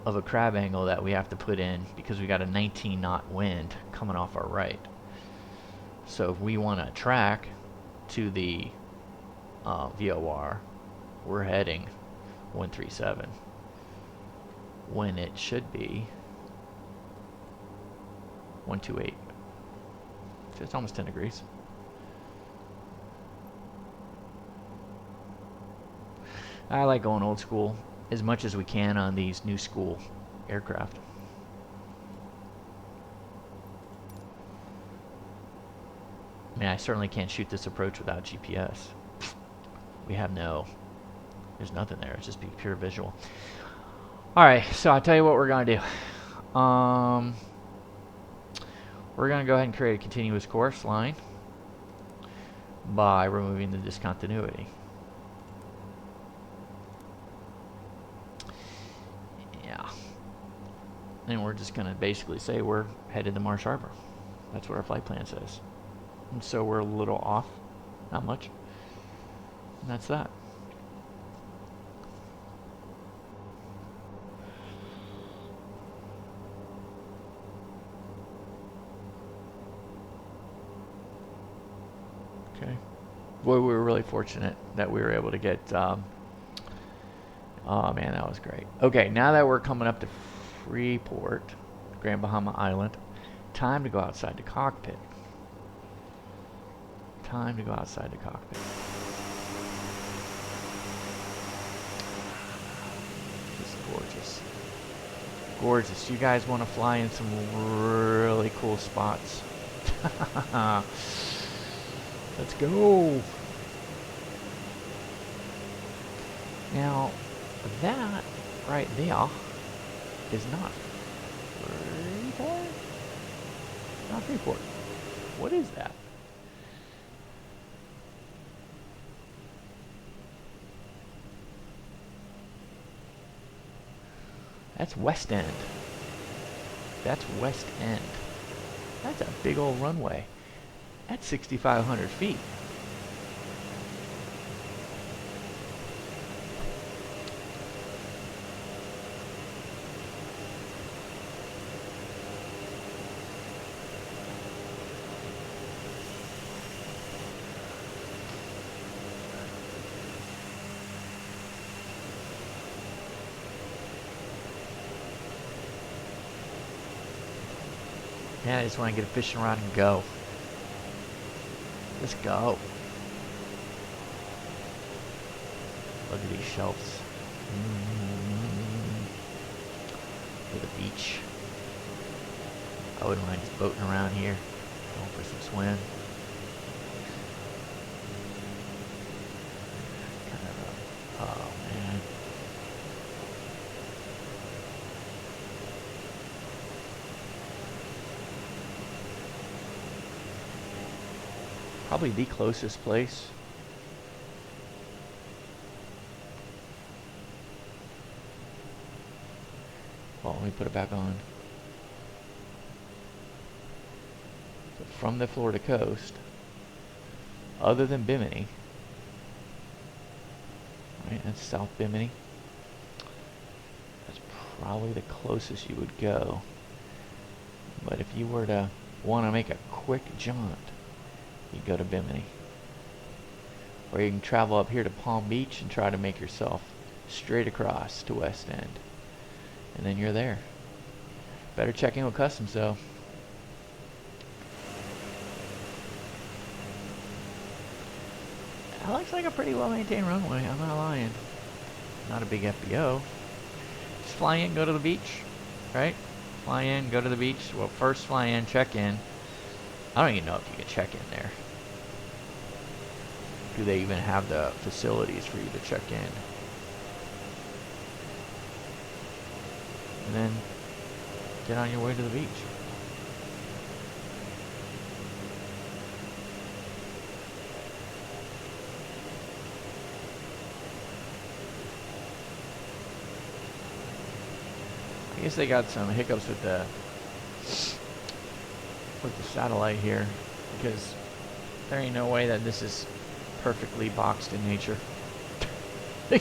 of a crab angle that we have to put in, because we got a 19 knot wind coming off our right. So if we want to track to the VOR, we're heading 137 when it should be 128. So it's almost 10 degrees. I like going old school as much as we can on these new school aircraft. I mean, I certainly can't shoot this approach without GPS. We have there's nothing there. It's just pure visual. Alright, so I'll tell you what we're going to do. We're going to go ahead and create a continuous course line by removing the discontinuity. And we're just going to basically say we're headed to Marsh Harbor. That's what our flight plan says. And so we're a little off, not much. And that's that. Okay. Boy, we were really fortunate that we were able to get, oh man, that was great. Okay, now that we're coming up to Freeport, Grand Bahama Island, time to go outside the cockpit. Time to go outside the cockpit. This is gorgeous. Gorgeous. You guys want to fly in some really cool spots. Let's go. Now, that right there is not Freeport. Not Freeport. What is that? That's West End. That's West End. That's a big old runway. That's 6,500 feet. Yeah, I just want to get a fishing rod and go. Let's go. Look at these shelves. Look at the beach. I wouldn't mind just boating around here, going for some swim. Oh man. Probably the closest place. Well, let me put it back on. So from the Florida coast, other than Bimini, right, that's South Bimini. That's probably the closest you would go. But if you were to want to make a quick jaunt, you go to Bimini. Or you can travel up here to Palm Beach and try to make yourself straight across to West End. And then you're there. Better check in with customs though. That looks like a pretty well maintained runway, I'm not lying. Not a big FBO. Just fly in, go to the beach, right? Fly in, go to the beach. Well, first fly in, check in. I don't even know if you can check in there. Do they even have the facilities for you to check in? And then get on your way to the beach. I guess they got some hiccups with the satellite here, because there ain't no way that this is perfectly boxed in nature. Yeah.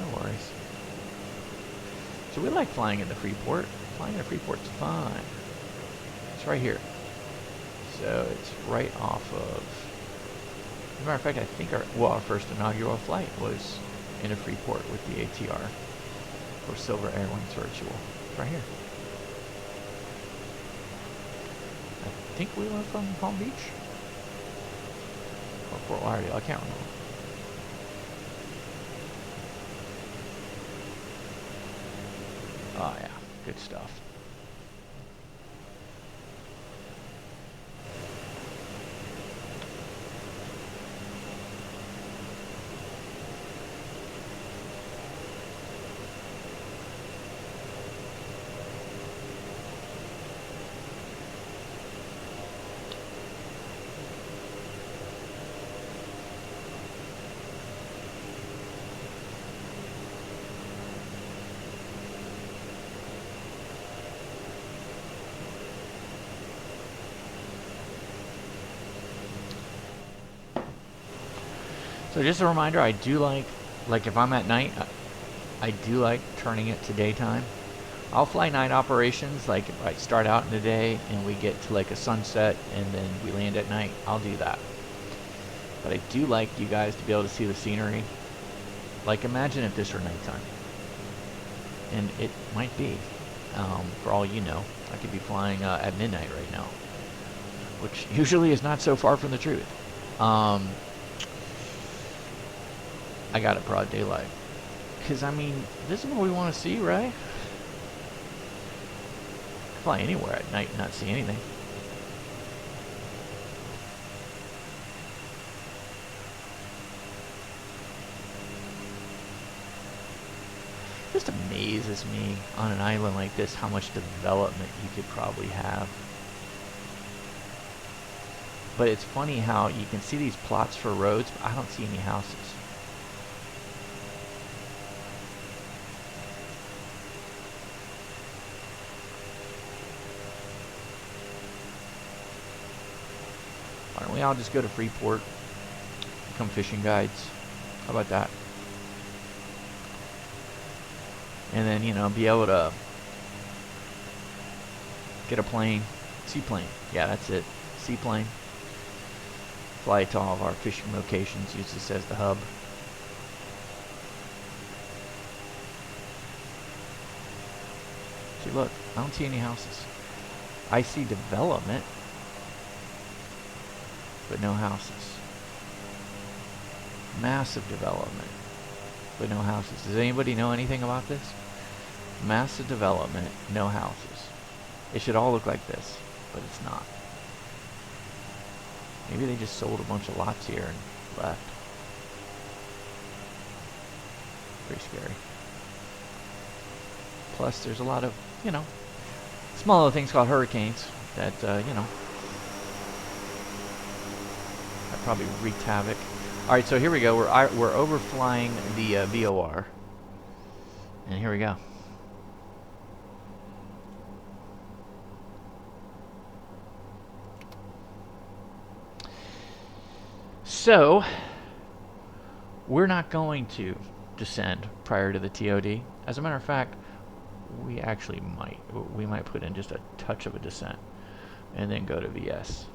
No worries. So we like flying into Freeport. Flying into Freeport's fine. It's right here. So it's right off of... As a matter of fact, I think our first inaugural flight was into Freeport with the ATR for Silver Airways Virtual. It's right here. I think we went from Palm Beach or Fort Lauderdale. I can't remember. Oh yeah, good stuff. So just a reminder, I do like if I'm at night, I do like turning it to daytime. I'll fly night operations, like if I start out in the day and we get to like a sunset and then we land at night, I'll do that. But I do like you guys to be able to see the scenery. Like imagine if this were nighttime. And it might be, for all you know. I could be flying at midnight right now, which usually is not so far from the truth. I got it broad daylight. Because, I mean, this is what we want to see, right? Fly anywhere at night and not see anything. Just amazes me on an island like this how much development you could probably have. But it's funny how you can see these plots for roads, but I don't see any houses. Why don't we all just go to Freeport, become fishing guides? How about that? And then, you know, be able to get a plane, seaplane. Yeah, that's it. Seaplane. Fly to all of our fishing locations. Use this as the hub. See, look, I don't see any houses. I see development, but no houses. Massive development, but no houses. Does anybody know anything about this? Massive development, no houses. It should all look like this, but it's not. Maybe they just sold a bunch of lots here and left. Pretty scary. Plus, there's a lot of, you know, small little things called hurricanes that, you know, that probably wreaked havoc. All right, so here we go. We're overflying the VOR. And here we go. So, we're not going to descend prior to the TOD. As a matter of fact, we actually might. We might put in just a touch of a descent and then go to VS.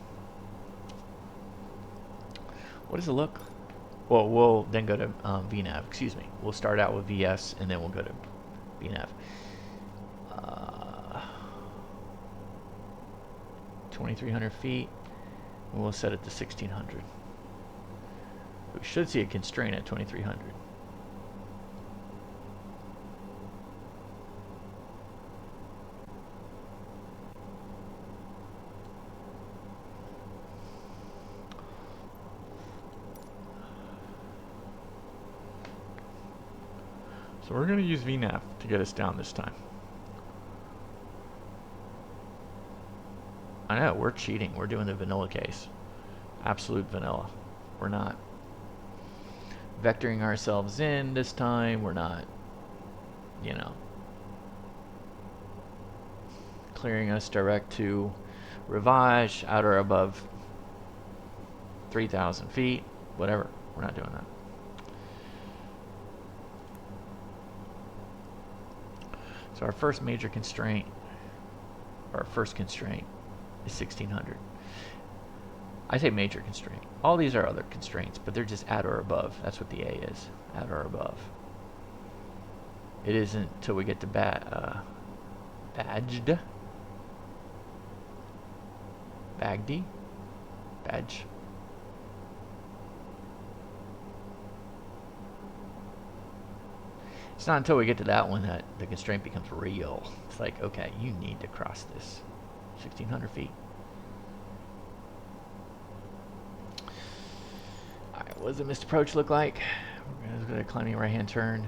What does it look? Well, we'll then go to VNAV, excuse me. We'll start out with VS and then we'll go to VNAV. 2,300 feet, and we'll set it to 1,600. We should see a constraint at 2,300. So we're going to use VNAV to get us down this time. I know, we're cheating. We're doing the vanilla case. Absolute vanilla. We're not vectoring ourselves in this time. We're not, you know, clearing us direct to Rivage, out or above 3,000 feet, whatever. We're not doing that. So our first major constraint, or our first constraint, is 1,600. I say major constraint. All these are other constraints, but they're just at or above. That's what the A is, at or above. It isn't until we get to badged. Bagdy? Badge. It's not until we get to that one that the constraint becomes real. It's like, okay, you need to cross this 1,600 feet. Alright, what does the missed approach look like? We're going to climbing a right-hand turn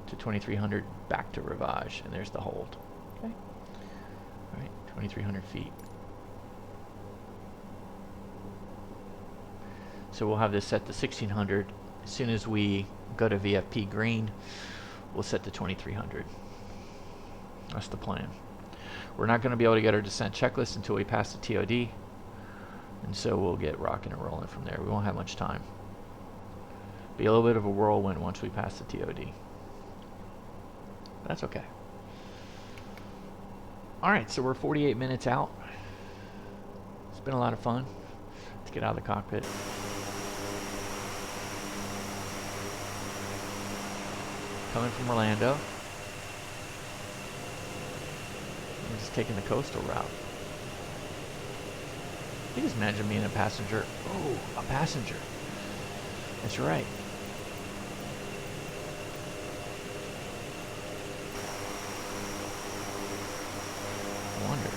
to 2,300, back to Rivage, and there's the hold. Okay. Alright, 2,300 feet. So we'll have this set to 1,600. As soon as we go to VFP green, we'll set to 2,300. That's the plan. We're not going to be able to get our descent checklist until we pass the TOD, and so we'll get rocking and rolling from there. We won't have much time. Be a little bit of a whirlwind once we pass the TOD. That's okay. Alright, so we're 48 minutes out. It's been a lot of fun. Let's get out of the cockpit. Coming from Orlando. I'm just taking the coastal route. You just imagine being a passenger. Oh, a passenger. That's right. I wonder.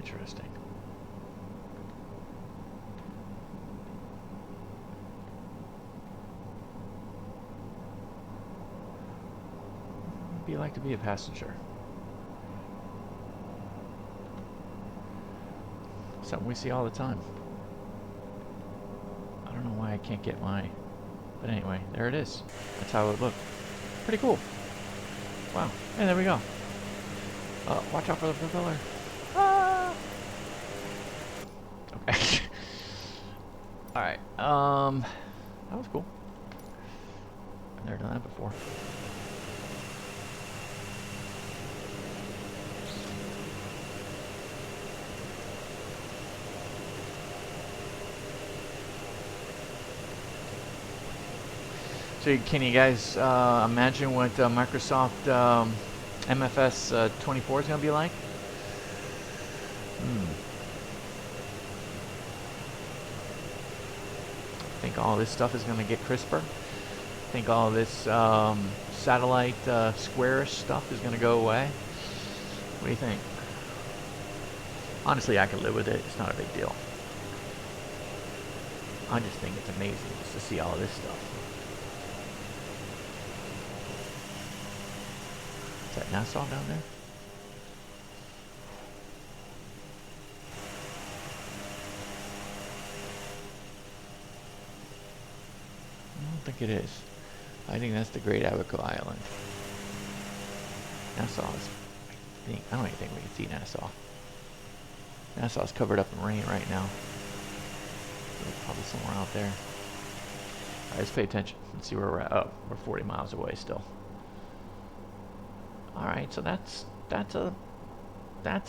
Interesting. What'd it be like to be a passenger? Something we see all the time. I don't know why I can't get my... But anyway, there it is. That's how it would look. Pretty cool. Wow. Hey, there we go. Watch out for the propeller. Okay. Alright, that was cool. I've never done that before. So can you guys imagine what Microsoft MFS 24 is going to be like? I think all this stuff is going to get crisper. I think all this satellite squarish stuff is going to go away. What do you think? Honestly, I could live with it. It's not a big deal. I just think it's amazing just to see all this stuff. Is that Nassau down there? I don't think it is. I think that's the Great Abaco Island. Nassau is, I don't even think we can see Nassau. Nassau's covered up in rain right now. So it's probably somewhere out there. Alright, let's pay attention. Let's see where we're at. Oh, we're 40 miles away still. Alright, so that's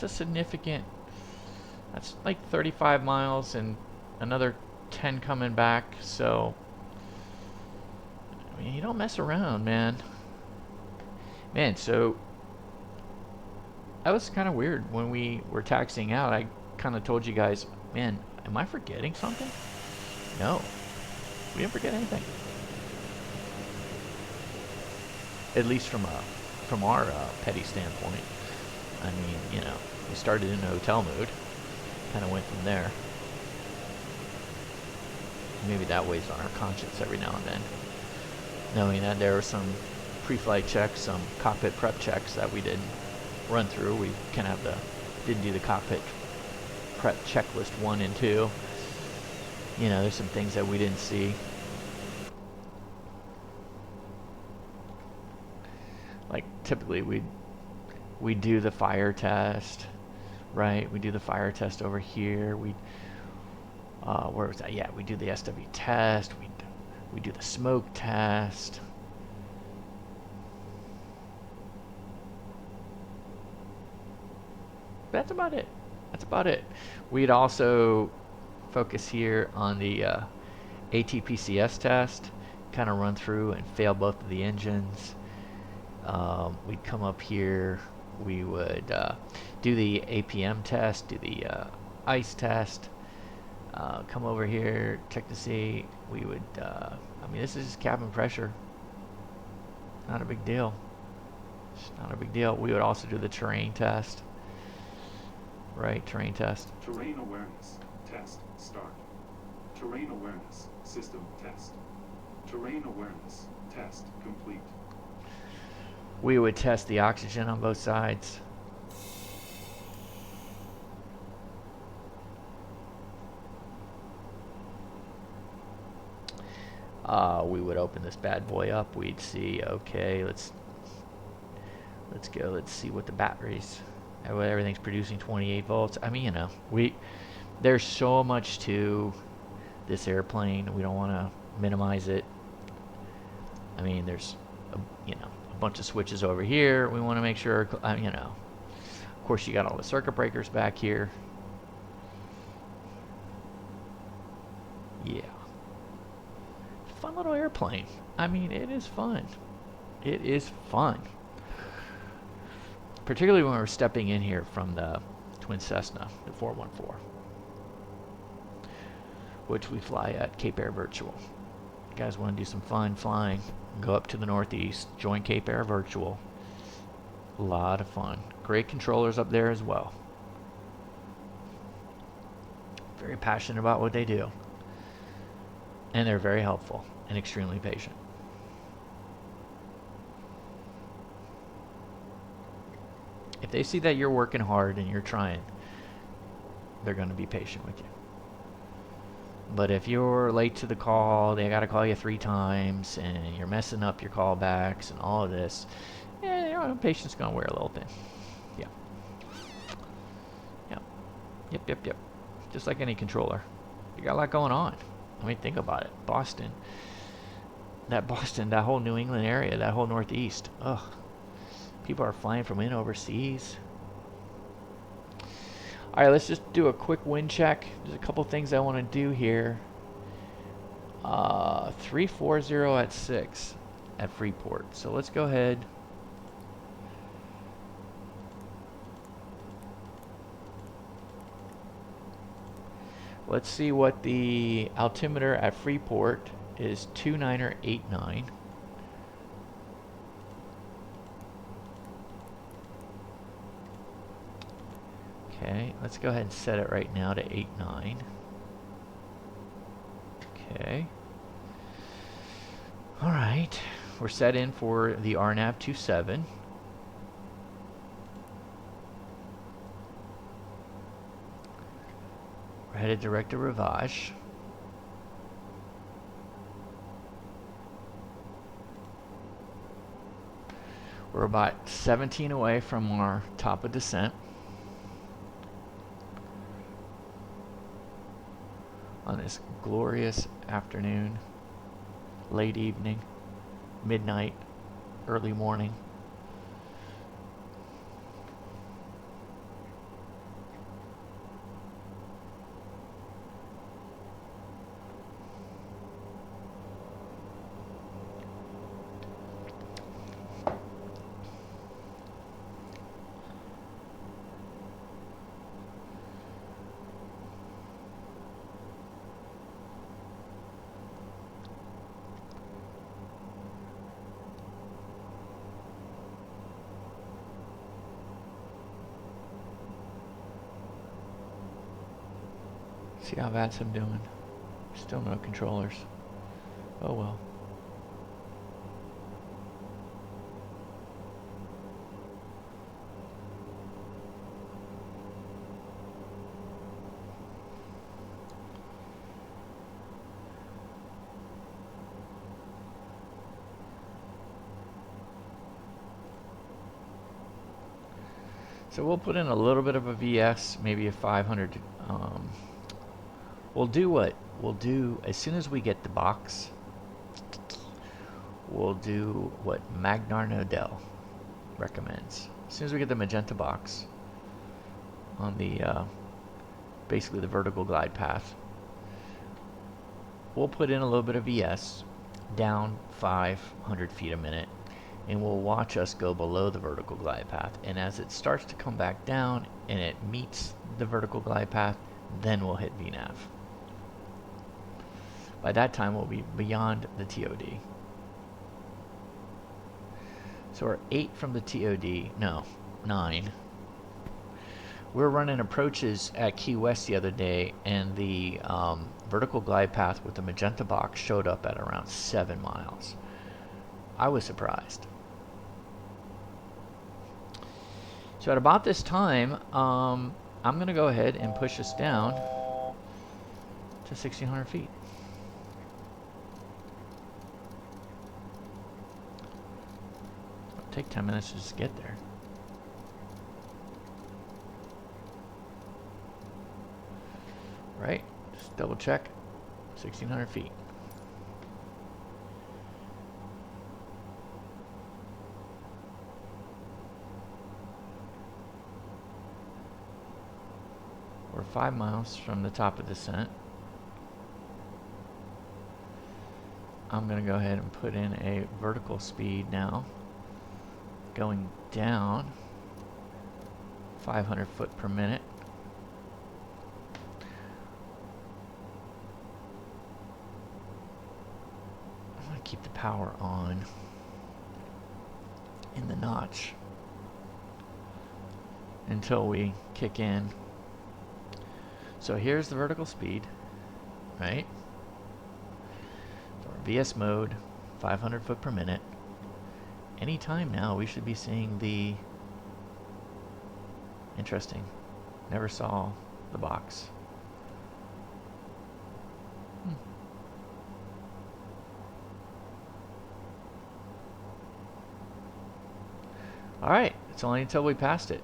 a significant, that's like 35 miles and another 10 coming back, so I mean, you don't mess around, man. Man, so that was kind of weird when we were taxiing out. I kind of told you guys, man, am I forgetting something? No, we didn't forget anything. At least from our petty standpoint. I mean, you know, we started in hotel mode, kind of went from there. Maybe that weighs on our conscience every now and then, knowing that there were some pre-flight checks, some cockpit prep checks that we didn't run through. We kind of didn't do the cockpit prep checklist 1 and 2. You know, there's some things that we didn't see. Like typically we do the fire test, right? We do the fire test over here. Where was that? Yeah, we do the SW test. We do the smoke test. That's about it. That's about it. We'd also focus here on the ATPCS test, kind of run through and fail both of the engines. We'd come up here, we would do the APM test, do the ICE test, come over here, check to see, we would, I mean, this is just cabin pressure, not a big deal, it's not a big deal. We would also do the terrain test, right, terrain test. Terrain awareness, test, start. Terrain awareness, system test. Terrain awareness, test, complete. We would test the oxygen on both sides. We would open this bad boy up. We'd see, okay, let's go. Let's see what the batteries. Everything's producing 28 volts. I mean, you know, there's so much to this airplane. We don't want to minimize it. I mean, there's a bunch of switches over here. We want to make sure, you know, of course you got all the circuit breakers back here. Yeah, fun little airplane. I mean, it is fun. It is fun, particularly when we're stepping in here from the twin Cessna, the 414, which we fly at Cape Air Virtual. You guys want to do some fun flying, go up to the Northeast, join Cape Air Virtual. A lot of fun. Great controllers up there as well. Very passionate about what they do. And they're very helpful and extremely patient. If they see that you're working hard and you're trying, they're going to be patient with you. But if you're late to the call, they got to call you 3 times, and you're messing up your callbacks and all of this, yeah, your patience going to wear a little thin. Yeah. Yep. Just like any controller. You got a lot going on. I mean, think about it. Boston, that whole New England area, that whole Northeast. Ugh. People are flying from overseas. Alright, let's just do a quick wind check. There's a couple things I want to do here. 340 at 6 at Freeport. So let's go ahead. Let's see what the altimeter at Freeport is. 2989. Okay, let's go ahead and set it right now to 89. Okay. All right, we're set in for the RNAV 27. We're headed direct to Rivage. We're about 17 away from our top of descent. On this glorious afternoon, late evening, midnight, early morning. See how VATSIM doing? Still no controllers. Oh well. So we'll put in a little bit of a VS, maybe a 500. We'll do what? We'll do, as soon as we get the box, we'll do what Magnar Nodell recommends. As soon as we get the magenta box on the, basically the vertical glide path, we'll put in a little bit of VS, down 500 feet a minute, and we'll watch us go below the vertical glide path. And as it starts to come back down and it meets the vertical glide path, then we'll hit VNAV. By that time, we'll be beyond the TOD. So we're 8 from the TOD, no, 9. We were running approaches at Key West the other day, and the vertical glide path with the magenta box showed up at around 7 miles. I was surprised. So at about this time, I'm going to go ahead and push us down to 1,600 feet. It'll take 10 minutes to just get there. Right, just double check, 1,600 feet. We're 5 miles from the top of descent. I'm going to go ahead and put in a vertical speed now, going down 500 foot per minute. I'm going to keep the power on in the notch until we kick in. So here's the vertical speed, right? So VS mode, 500 foot per minute. Anytime now, we should be seeing the... Interesting. Never saw the box. Alright, it's only until we passed it.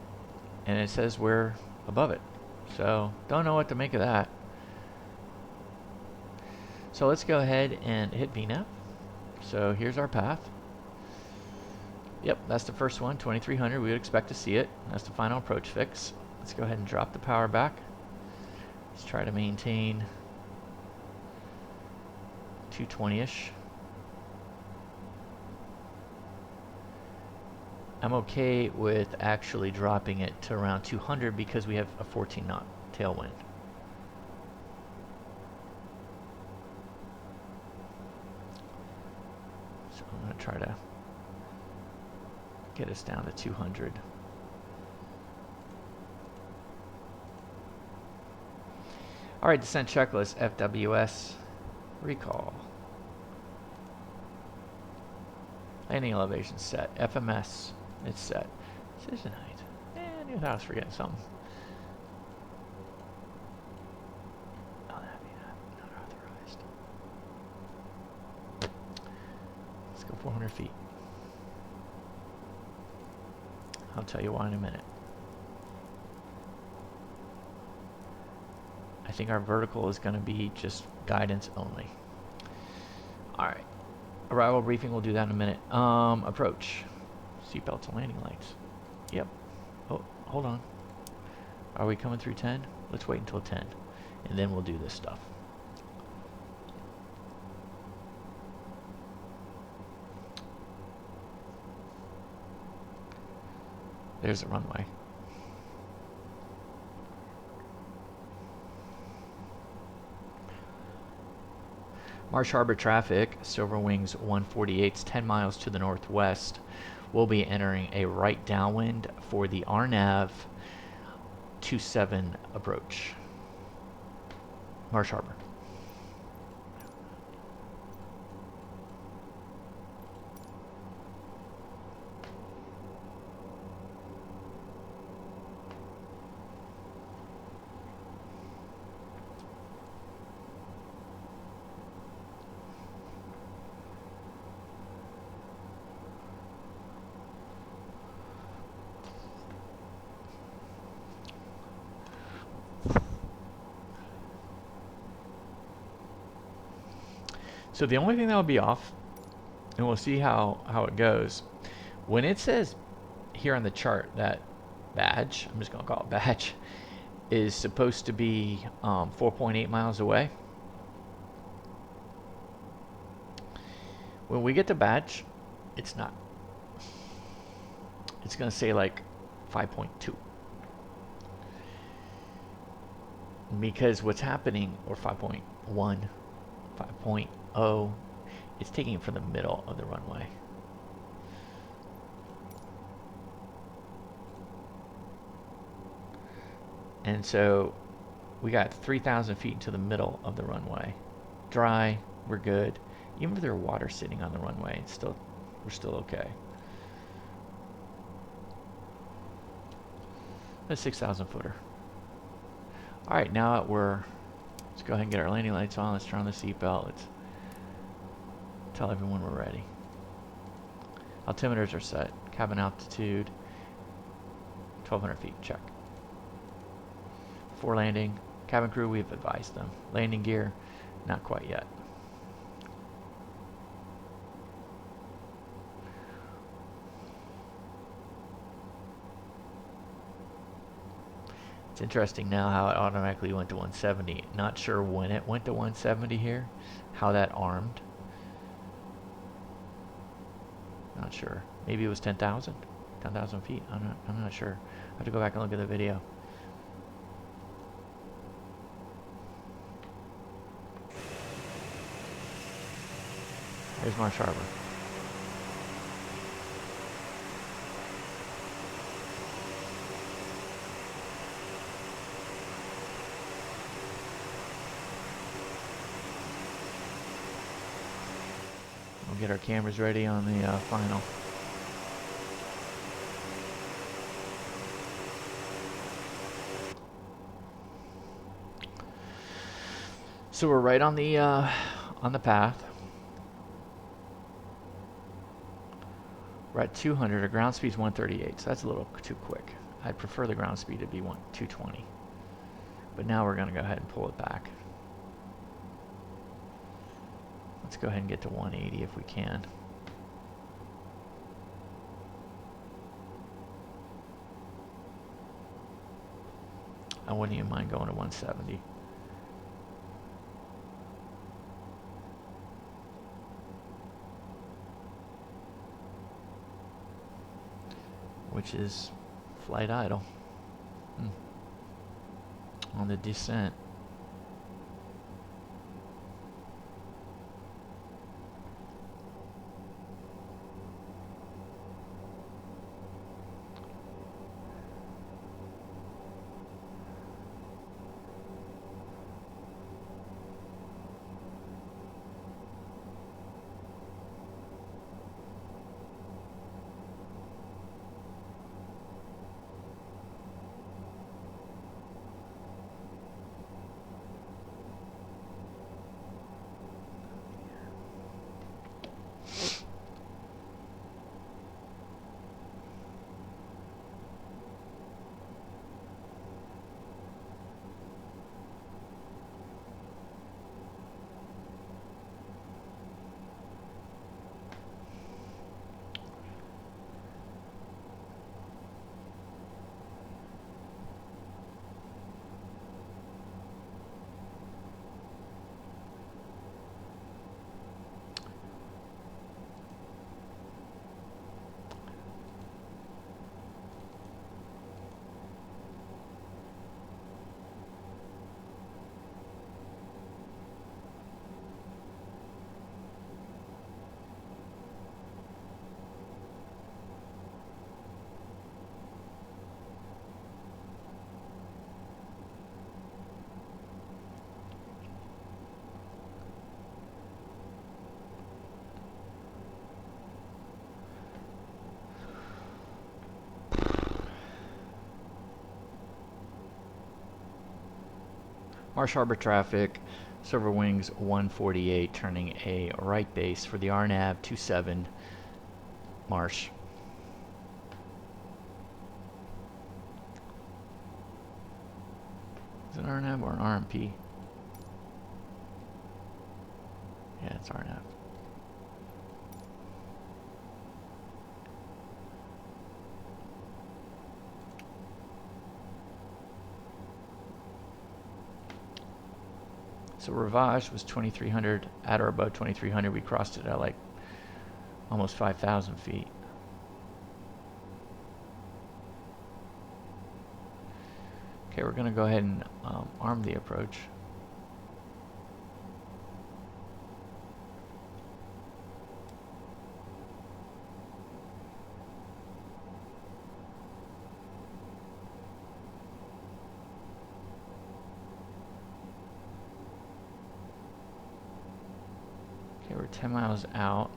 And it says we're above it. So, don't know what to make of that. So let's go ahead and hit VNAV. So here's our path. Yep, that's the first one, 2300. We would expect to see it. That's the final approach fix. Let's go ahead and drop the power back. Let's try to maintain 220-ish. I'm okay with actually dropping it to around 200 because we have a 14 knot tailwind. So I'm going to try to get us down to 200. All right, descent checklist, FWS, recall. Landing elevation set, FMS, it's set. Decision height, I knew that I was forgetting something. Not authorized. Let's go 400 feet. I'll tell you why in a minute. I think our vertical is going to be just guidance only. Alright. Arrival briefing, we'll do that in a minute. Approach. Seatbelts and landing lights. Yep. Oh, hold on. Are we coming through 10? Let's wait until 10. And then we'll do this stuff. There's the runway. Marsh Harbor traffic, Silver Wings 148's 10 miles to the northwest. We'll be entering a right downwind for the RNAV 27 approach. Marsh Harbor. So the only thing that will be off, and we'll see how it goes, when it says here on the chart that badge, I'm just going to call it badge, is supposed to be 4.8 miles away. When we get to badge, it's not. It's going to say like 5.2. Because what's happening, or 5.1, 5.0, it's taking it from the middle of the runway. And so we got 3,000 feet into the middle of the runway. Dry, we're good. Even if there's water sitting on the runway, it's still, we're still okay. A 6,000 footer. All right, now that let's go ahead and get our landing lights on. Let's turn on the seatbelt. Let's tell everyone we're ready. Altimeters are set. Cabin altitude, 1,200 feet, check. Before landing, cabin crew, we've advised them. Landing gear, not quite yet. It's interesting now how it automatically went to 170. Not sure when it went to 170 here, how that armed. Not sure. Maybe it was 10,000 feet. I'm not sure. I have to go back and look at the video. There's Marsh Harbor. We'll get our cameras ready on the final. So we're right on the path. We're at 200. Our ground speed's 138, so that's a little too quick. I'd prefer the ground speed to be 220. But now we're going to go ahead and pull it back. Let's go ahead and get to 180 if we can. I wouldn't even mind going to 170. which is flight idle on the descent. Marsh Harbor traffic, Silver Wings 148 turning a right base for the RNAV 27 Marsh. Is it RNAV or an RMP? Yeah, it's RNAV. So Rivage was 2,300, at or above 2,300. We crossed it at like almost 5,000 feet. Okay, we're gonna go ahead and arm the approach. Okay, we're 10 miles out.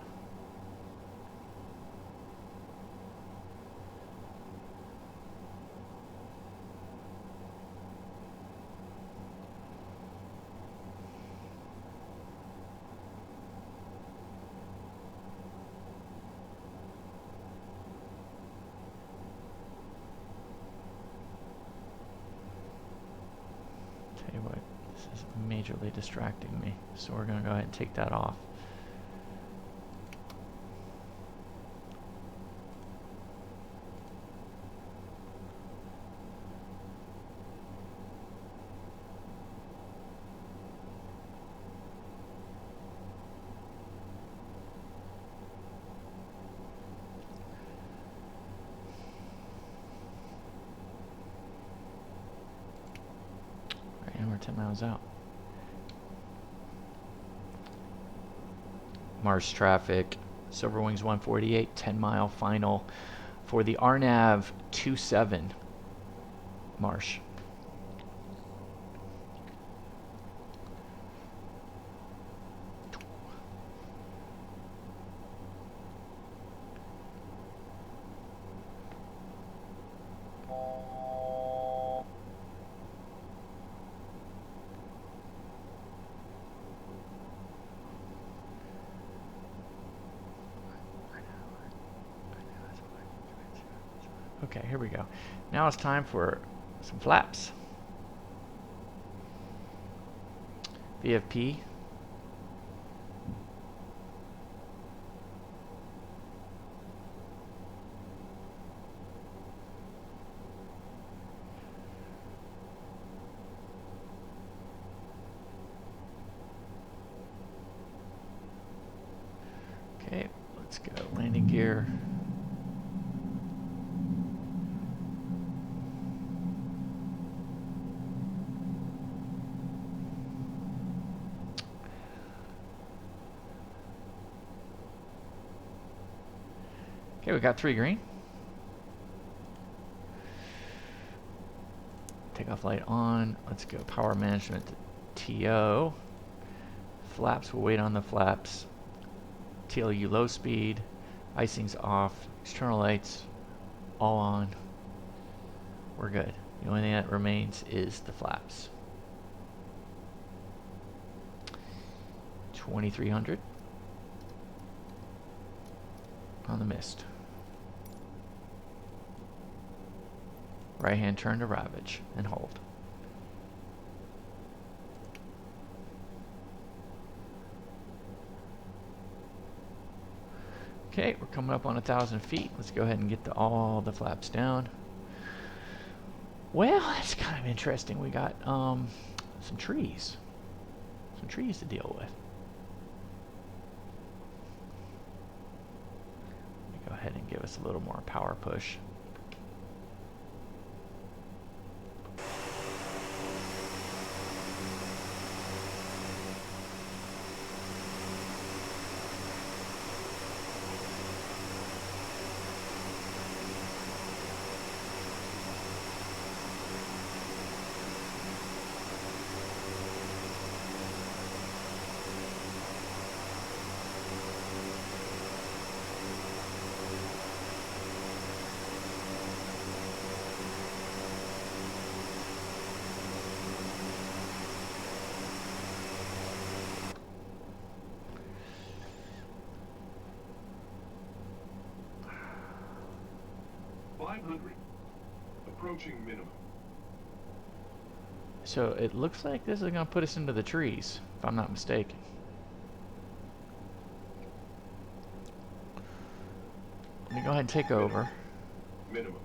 Tell you what, this is majorly distracting me, so we're gonna go ahead and take that off. And we're 10 miles out. Marsh traffic, Silver Wings 148, 10-mile final for the RNAV 27 Marsh. Okay, here we go. Now it's time for some flaps. VFP. Okay, let's go landing gear. Okay, we got 3 green. Takeoff light on. Let's go power management to TO. Flaps, we'll wait on the flaps. TLU low speed. Icing's off. External lights all on. We're good. The only thing that remains is the flaps. 2300 on the mist. Right hand turn to Ravage and hold. Okay, we're coming up on 1,000 feet. Let's go ahead and get all the flaps down. Well, that's kind of interesting. We got some trees. Some trees to deal with. Let me go ahead and give us a little more power push. Approaching minimum. So it looks like this is going to put us into the trees, if I'm not mistaken. Let me go ahead and take over. Minimum.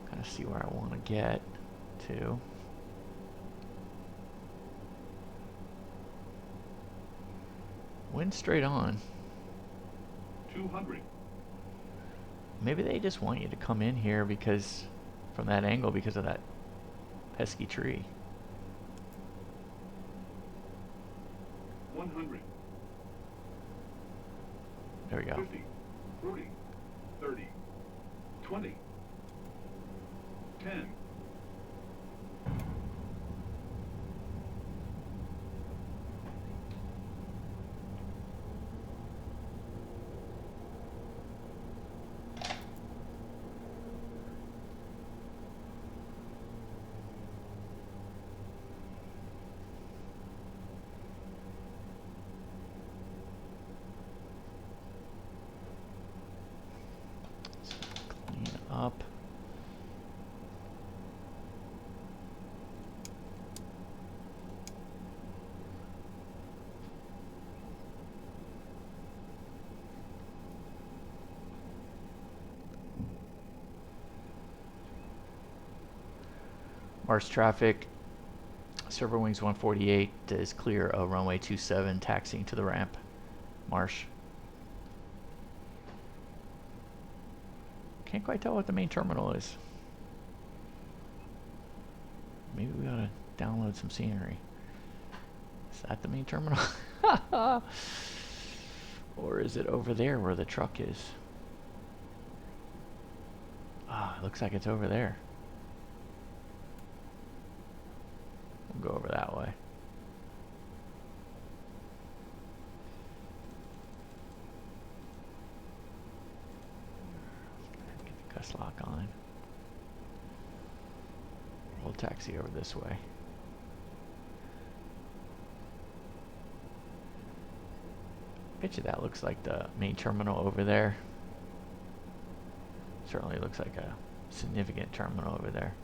Kind of see where I want to get to. Wind straight on. 200. Maybe they just want you to come in here because, from that angle, because of that pesky tree. 100. There we go. 50. 40. 30. 20. 10. Up. Mars traffic. Server wings 148 is clear of runway 27, taxiing to the ramp. Marsh. Can't quite tell what the main terminal is. Maybe we ought to download some scenery. Is that the main terminal? Or is it over there where the truck is? Ah, it looks like it's over there. We'll go over that way. Gust lock on. We'll taxi over this way. Bet you that looks like the main terminal over there. Certainly looks like a significant terminal over there.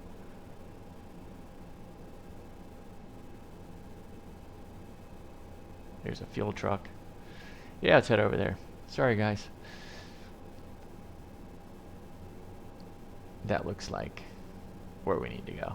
There's a fuel truck. Yeah, let's head over there. Sorry, guys. That looks like where we need to go.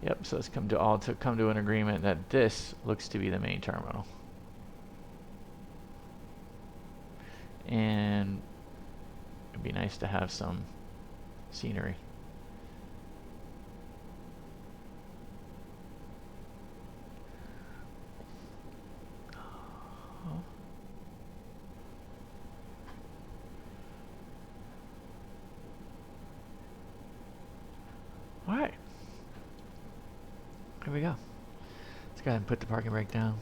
Yep, so let's come to an agreement that this looks to be the main terminal. And it'd be nice to have some scenery. All right. Here we go. Let's go ahead and put the parking brake down.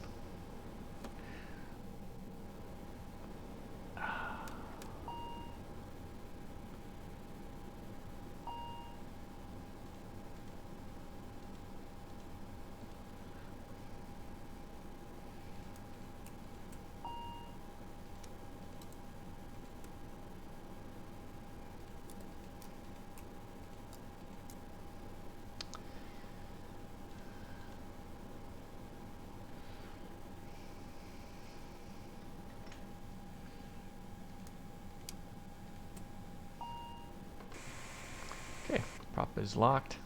Okay, prop is locked.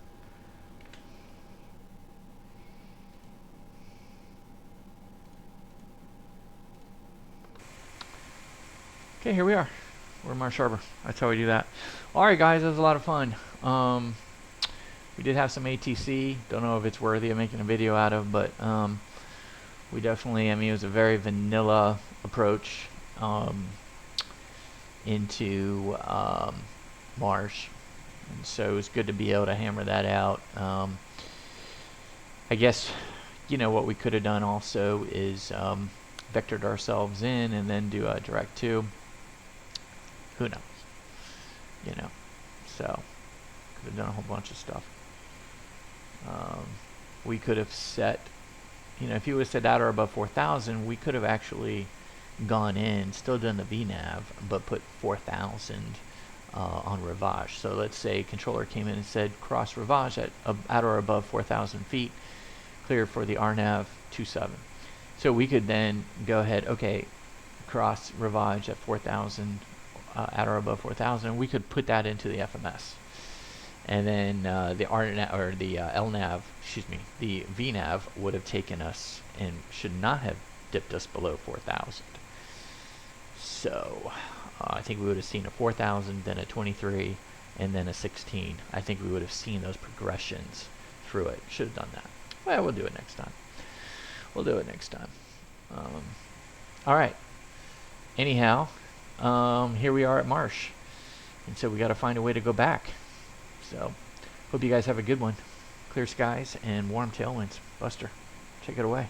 Okay, here we are. We're in Marsh Harbor. That's how we do that. Alright guys, that was a lot of fun. We did have some ATC. Don't know if it's worthy of making a video out of, but we definitely, I mean, it was a very vanilla approach into Marsh. And so it was good to be able to hammer that out. I guess, you know, what we could have done also is vectored ourselves in and then do a direct to. Who knows? You know, so could have done a whole bunch of stuff. We could have set, you know, if you would have said at or above 4,000, we could have actually gone in, still done the VNAV, but put 4,000 on Rivage. So let's say controller came in and said cross Rivage at or above 4,000 feet, clear for the RNAV 27. So we could then go ahead, okay, cross Rivage at 4,000, at or above 4,000. We could put that into the FMS. And then the RNAV, or the LNAV, excuse me, the VNAV would have taken us and should not have dipped us below 4,000. So I think we would have seen a 4,000, then a 23, and then a 16. I think we would have seen those progressions through it. Should have done that. Well, we'll do it next time. We'll do it next time. All right. Anyhow, here we are at Marsh. And so we got to find a way to go back. So, hope you guys have a good one. Clear skies and warm tailwinds. Buster, take it away.